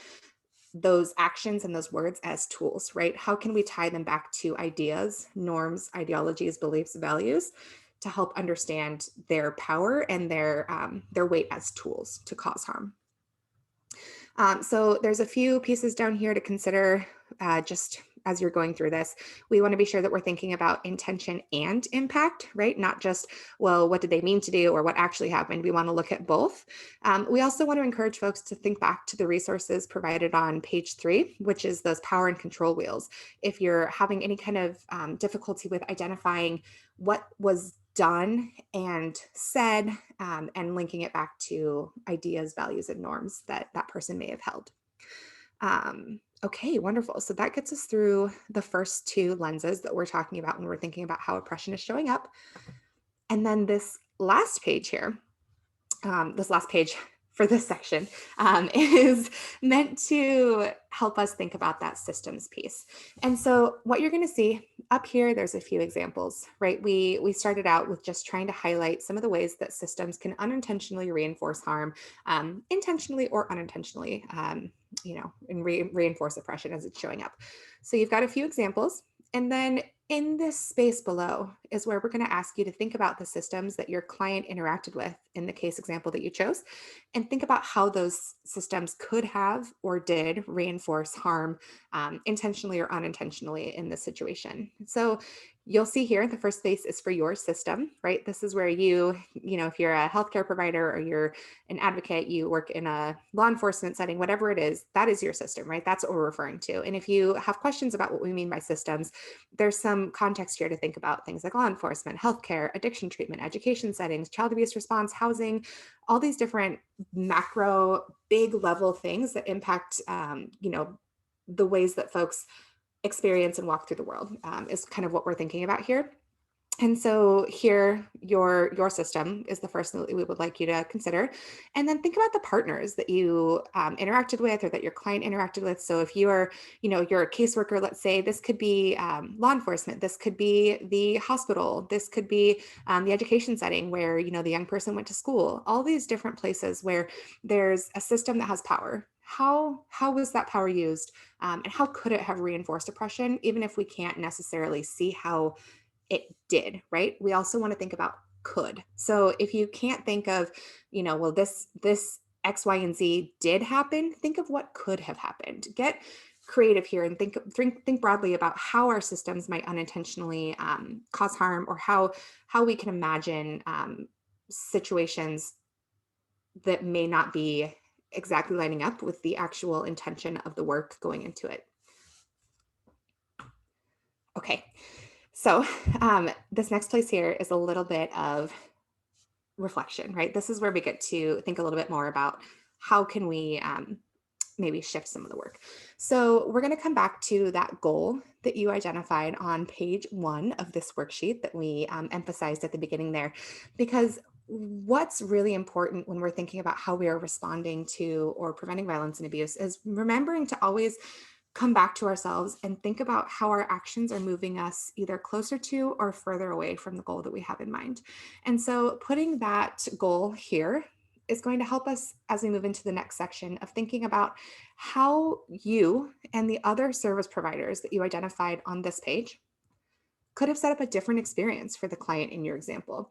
those actions and those words as tools, right? How can we tie them back to ideas, norms, ideologies, beliefs, values to help understand their power and their weight as tools to cause harm? So there's a few pieces down here to consider just as you're going through this. We want to be sure that we're thinking about intention and impact, right? Not just, well, what did they mean to do or what actually happened? We want to look at both. We also want to encourage folks to think back to the resources provided on page 3, which is those power and control wheels. If you're having any kind of difficulty with identifying what was done and said and linking it back to ideas, values, and norms that that person may have held. Okay, wonderful. So that gets us through the first 2 lenses that we're talking about when we're thinking about how oppression is showing up. And then this last page here, this last page for this section is meant to help us think about that systems piece. And so what you're going to see up here, there's a few examples, right? We started out with just trying to highlight some of the ways that systems can unintentionally reinforce harm, intentionally or unintentionally, and reinforce oppression as it's showing up. So you've got a few examples. And then in this space below is where we're going to ask you to think about the systems that your client interacted with in the case example that you chose, and think about how those systems could have or did reinforce harm intentionally or unintentionally in this situation. So you'll see here the first space is for your system, right? This is where if you're a healthcare provider or you're an advocate, you work in a law enforcement setting, whatever it is, that is your system, right? That's what we're referring to. And if you have questions about what we mean by systems, there's some context here to think about things like law enforcement, healthcare, addiction treatment, education settings, child abuse response, housing, all these different macro, big level things that impact, the ways that folks experience and walk through the world is kind of what we're thinking about here. And so here, your system is the first thing that we would like you to consider. And then think about the partners that you interacted with or that your client interacted with. So if you're a caseworker, let's say, this could be law enforcement, this could be the hospital, this could be the education setting where, the young person went to school, all these different places where there's a system that has power. How was that power used? And how could it have reinforced oppression, even if we can't necessarily see how it did, right? We also want to think about could. So if you can't think of, this X, Y, and Z did happen, think of what could have happened. Get creative here and think broadly about how our systems might unintentionally cause harm, or how we can imagine situations that may not be exactly lining up with the actual intention of the work going into it. Okay, so this next place here is a little bit of reflection, right? This is where we get to think a little bit more about how can we maybe shift some of the work. So we're going to come back to that goal that you identified on page 1 of this worksheet that we emphasized at the beginning there, because what's really important when we're thinking about how we are responding to or preventing violence and abuse is remembering to always come back to ourselves and think about how our actions are moving us either closer to or further away from the goal that we have in mind. And so putting that goal here is going to help us as we move into the next section of thinking about how you and the other service providers that you identified on this page could have set up a different experience for the client in your example.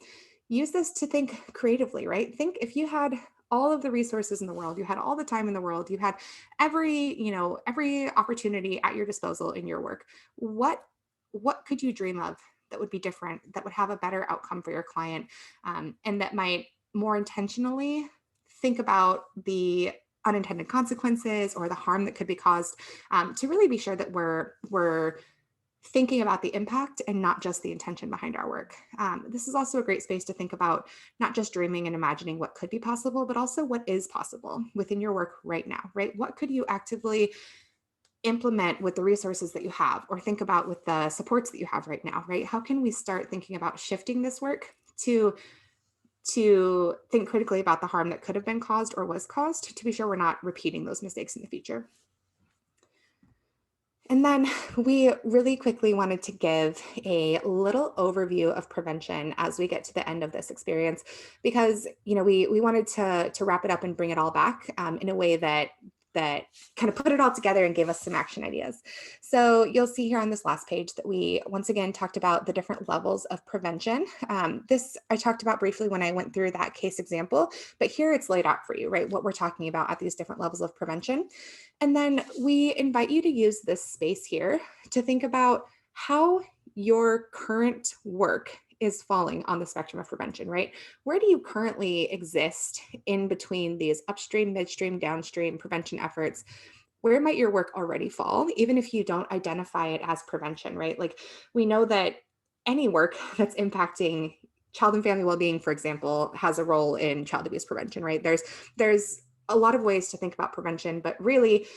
Use this to think creatively, right? Think if you had all of the resources in the world, you had all the time in the world, you had every opportunity at your disposal in your work. What could you dream of that would be different, that would have a better outcome for your client, and that might more intentionally think about the unintended consequences or the harm that could be caused, to really be sure that we're thinking about the impact and not just the intention behind our work. This is also a great space to think about not just dreaming and imagining what could be possible, but also what is possible within your work right now, right? What could you actively implement with the resources that you have, or think about with the supports that you have right now, right? How can we start thinking about shifting this work to think critically about the harm that could have been caused or was caused, to be sure we're not repeating those mistakes in the future? And then we really quickly wanted to give a little overview of prevention as we get to the end of this experience, because we wanted to wrap it up and bring it all back in a way that kind of put it all together and gave us some action ideas. So you'll see here on this last page that we once again talked about the different levels of prevention. This I talked about briefly when I went through that case example, but here it's laid out for you, right? What we're talking about at these different levels of prevention. And then we invite you to use this space here to think about how your current work is falling on the spectrum of prevention, right? Where do you currently exist in between these upstream, midstream, downstream prevention efforts? Where might your work already fall, even if you don't identify it as prevention, right? Like, we know that any work that's impacting child and family well-being, for example, has a role in child abuse prevention, right? There's a lot of ways to think about prevention, but really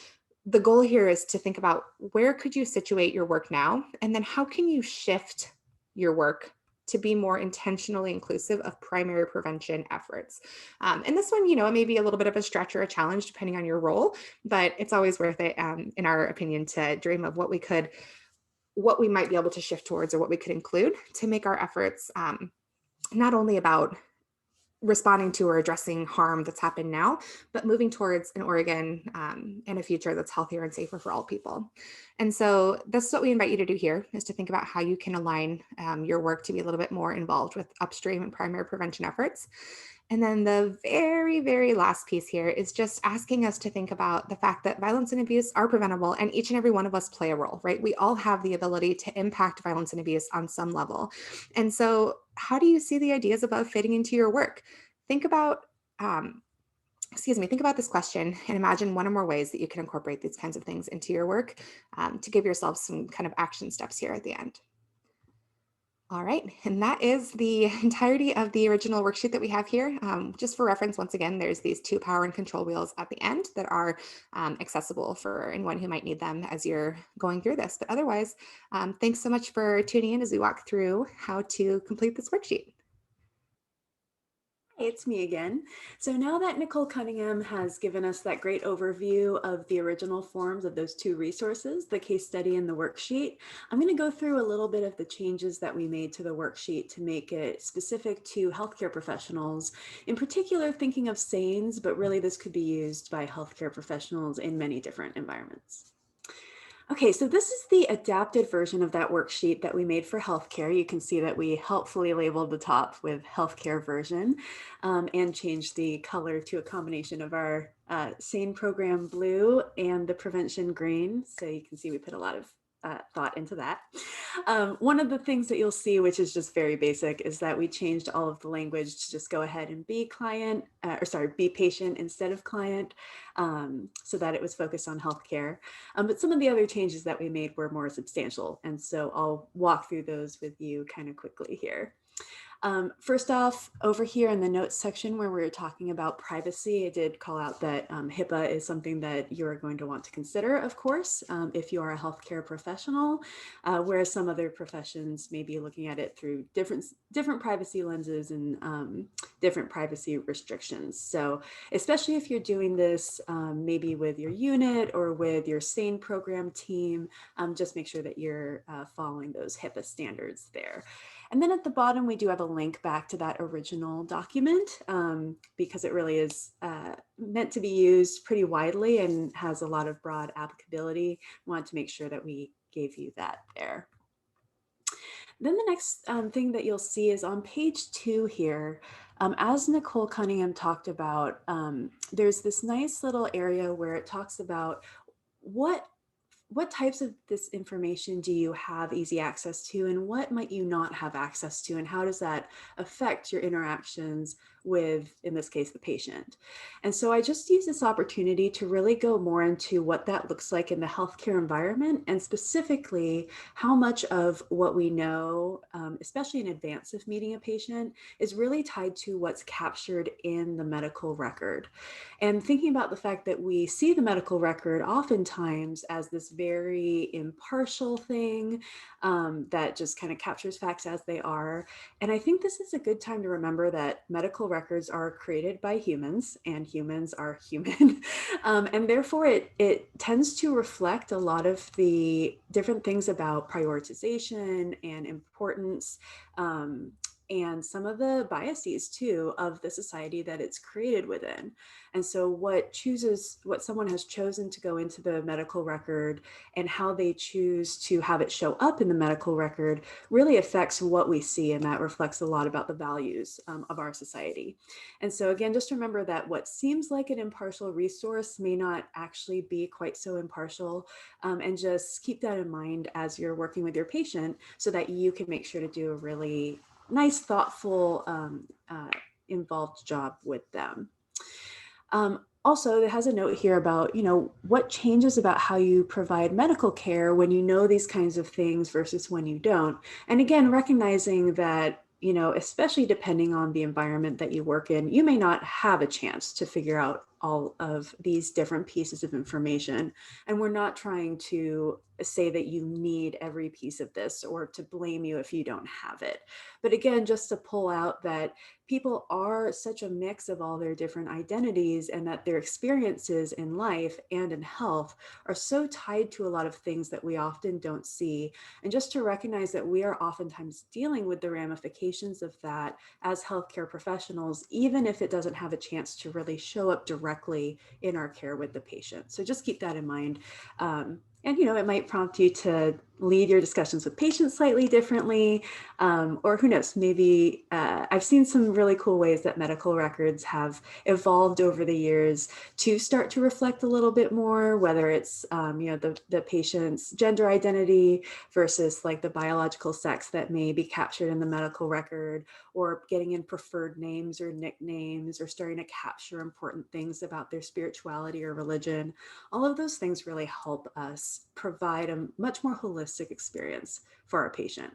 the goal here is to think about where could you situate your work now, and then how can you shift your work to be more intentionally inclusive of primary prevention efforts. And this one, it may be a little bit of a stretch or a challenge depending on your role, but it's always worth it, in our opinion, to dream of what we might be able to shift towards, or what we could include to make our efforts not only about responding to or addressing harm that's happened now, but moving towards an Oregon and a future that's healthier and safer for all people. And so that's what we invite you to do here, is to think about how you can align your work to be a little bit more involved with upstream and primary prevention efforts. And then the very, very last piece here is just asking us to think about the fact that violence and abuse are preventable, and each and every one of us play a role, right? We all have the ability to impact violence and abuse on some level. And so how do you see the ideas above fitting into your work? Think about, think about this question and imagine one or more ways that you can incorporate these kinds of things into your work, to give yourself some kind of action steps here at the end. All right, and that is the entirety of the original worksheet that we have here. Just for reference, once again, there's these 2 power and control wheels at the end that are accessible for anyone who might need them as you're going through this. But otherwise, thanks so much for tuning in as we walk through how to complete this worksheet. Hey, it's me again. So now that Nicole Cunningham has given us that great overview of the original forms of those 2 resources, the case study and the worksheet, I'm going to go through a little bit of the changes that we made to the worksheet to make it specific to healthcare professionals, in particular thinking of SANEs, but really this could be used by healthcare professionals in many different environments. Okay, so this is the adapted version of that worksheet that we made for healthcare. You can see that we helpfully labeled the top with healthcare version and changed the color to a combination of our SANE program blue and the prevention green. So you can see we put a lot of thought into that. One of the things that you'll see, which is just very basic, is that we changed all of the language to just go ahead and be be patient instead of client, so that it was focused on healthcare. But some of the other changes that we made were more substantial. And so I'll walk through those with you kind of quickly here. First off, over here in the notes section where we were talking about privacy, I did call out that HIPAA is something that you're going to want to consider, of course, if you are a healthcare professional, whereas some other professions may be looking at it through different privacy lenses and different privacy restrictions. So especially if you're doing this maybe with your unit or with your SANE program team, just make sure that you're following those HIPAA standards there. And then at the bottom, we do have a link back to that original document because it really is meant to be used pretty widely and has a lot of broad applicability. I wanted to make sure that we gave you that there. Then the next thing that you'll see is on page 2 here. As Nicole Cunningham talked about, there's this nice little area where it talks about what types of this information do you have easy access to, and what might you not have access to, and how does that affect your interactions with, in this case, the patient? And so I just use this opportunity to really go more into what that looks like in the healthcare environment, and specifically how much of what we know, especially in advance of meeting a patient, is really tied to what's captured in the medical record. And thinking about the fact that we see the medical record oftentimes as this very impartial thing that just kind of captures facts as they are. And I think this is a good time to remember that medical records are created by humans, and humans are human. And therefore it tends to reflect a lot of the different things about prioritization and importance, and some of the biases too of the society that it's created within. And so what someone has chosen to go into the medical record and how they choose to have it show up in the medical record really affects what we see, and that reflects a lot about the values of our society. And so again, just remember that what seems like an impartial resource may not actually be quite so impartial, and just keep that in mind as you're working with your patient so that you can make sure to do a really nice, thoughtful, involved job with them. Also, it has a note here about, what changes about how you provide medical care when you know these kinds of things versus when you don't. And again, recognizing that, especially depending on the environment that you work in, you may not have a chance to figure out all of these different pieces of information. And we're not trying to say that you need every piece of this or to blame you if you don't have it. But again, just to pull out that people are such a mix of all their different identities, and that their experiences in life and in health are so tied to a lot of things that we often don't see. And just to recognize that we are oftentimes dealing with the ramifications of that as healthcare professionals, even if it doesn't have a chance to really show up directly in our care with the patient. So just keep that in mind. And, it might prompt you to lead your discussions with patients slightly differently, or who knows, maybe I've seen some really cool ways that medical records have evolved over the years to start to reflect a little bit more, whether it's, the patient's gender identity versus like the biological sex that may be captured in the medical record, or getting in preferred names or nicknames, or starting to capture important things about their spirituality or religion. All of those things really help us provide a much more holistic experience for our patient.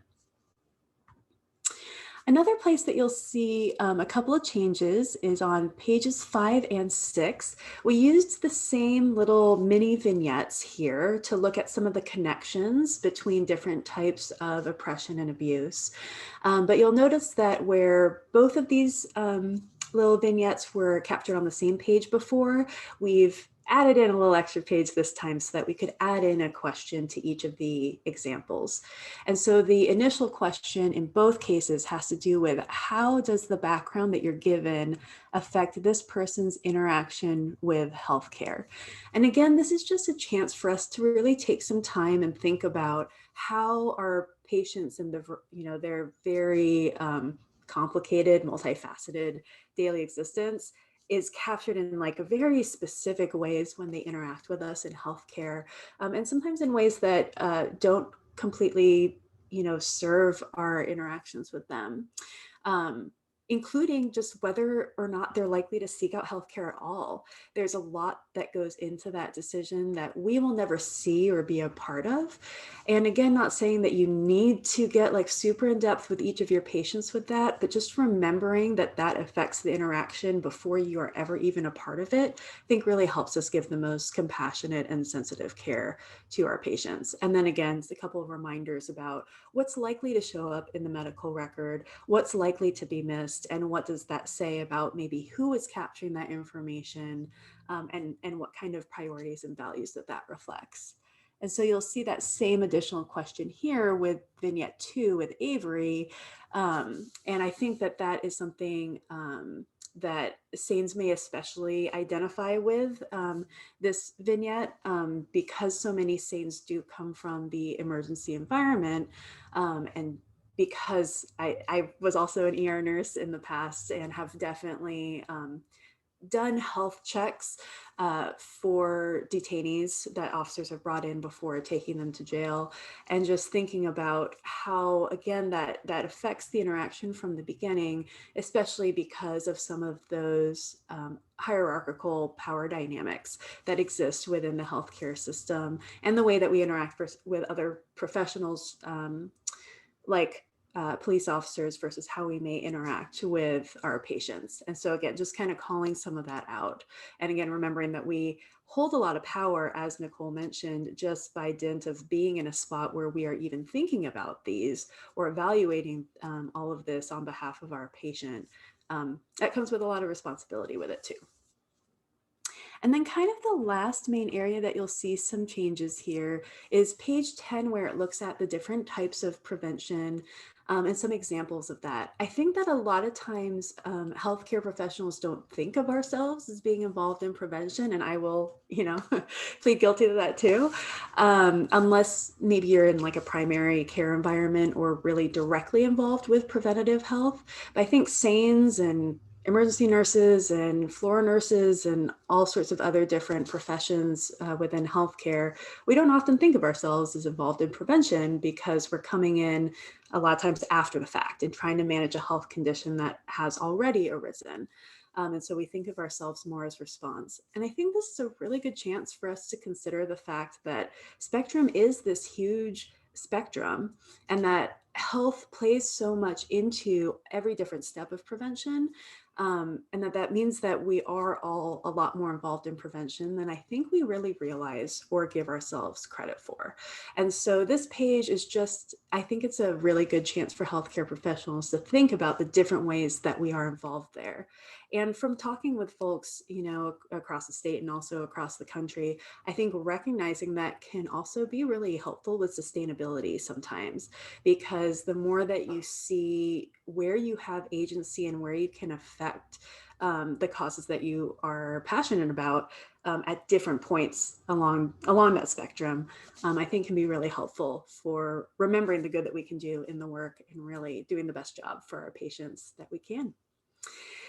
Another place that you'll see a couple of changes is on pages 5 and 6. We used the same little mini vignettes here to look at some of the connections between different types of oppression and abuse. But you'll notice that where both of these little vignettes were captured on the same page before, we've added in a little extra page this time so that we could add in a question to each of the examples. And so the initial question in both cases has to do with, how does the background that you're given affect this person's interaction with healthcare? And again, this is just a chance for us to really take some time and think about how our patients and their very complicated, multifaceted daily existence is captured in like very specific ways when they interact with us in healthcare, and sometimes in ways that don't completely, serve our interactions with them. Um, Including just whether or not they're likely to seek out healthcare at all. There's a lot that goes into that decision that we will never see or be a part of. And again, not saying that you need to get like super in depth with each of your patients with that, but just remembering that that affects the interaction before you are ever even a part of it, I think really helps us give the most compassionate and sensitive care to our patients. And then again, just a couple of reminders about what's likely to show up in the medical record, what's likely to be missed, and what does that say about maybe who is capturing that information, and what kind of priorities and values that reflects. And so you'll see that same additional question here with vignette 2 with Avery. And I think that that is something that SANES may especially identify with, this vignette, because so many SANES do come from the emergency environment, and because I was also an ER nurse in the past and have definitely done health checks for detainees that officers have brought in before taking them to jail, and just thinking about how, again, that affects the interaction from the beginning, especially because of some of those hierarchical power dynamics that exist within the healthcare system, and the way that we interact with other professionals, like police officers, versus how we may interact with our patients. And so again, just kind of calling some of that out. And again, remembering that we hold a lot of power, as Nicole mentioned, just by dint of being in a spot where we are even thinking about these or evaluating all of this on behalf of our patient. That comes with a lot of responsibility with it too. And then kind of the last main area that you'll see some changes here is page 10, where it looks at the different types of prevention, and some examples of that. I think that a lot of times healthcare professionals don't think of ourselves as being involved in prevention, and I will, plead guilty to that too, unless maybe you're in like a primary care environment or really directly involved with preventative health. But I think SANES and emergency nurses and floor nurses and all sorts of other different professions within healthcare, we don't often think of ourselves as involved in prevention, because we're coming in a lot of times after the fact and trying to manage a health condition that has already arisen. And so we think of ourselves more as response. And I think this is a really good chance for us to consider the fact that spectrum is this huge spectrum, and that health plays so much into every different step of prevention. And that means that we are all a lot more involved in prevention than I think we really realize or give ourselves credit for. And so this page is just, I think it's a really good chance for healthcare professionals to think about the different ways that we are involved there. And from talking with folks, across the state and also across the country, I think recognizing that can also be really helpful with sustainability sometimes, because the more that you see where you have agency and where you can affect the causes that you are passionate about at different points along that spectrum, I think can be really helpful for remembering the good that we can do in the work and really doing the best job for our patients that we can.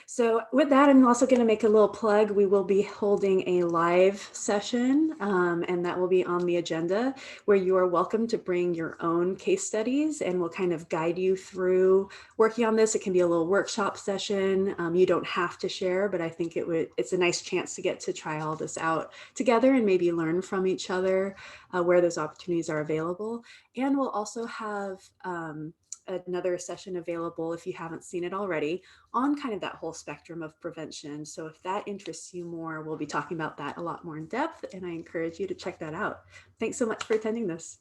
So with that, I'm also going to make a little plug. We will be holding a live session, and that will be on the agenda, where you are welcome to bring your own case studies, and we'll kind of guide you through working on this. It can be a little workshop session. You don't have to share, but I think it's a nice chance to get to try all this out together and maybe learn from each other where those opportunities are available. And we'll also have another session available, if you haven't seen it already, on kind of that whole spectrum of prevention. So if that interests you more, we'll be talking about that a lot more in depth, and I encourage you to check that out. Thanks so much for attending this.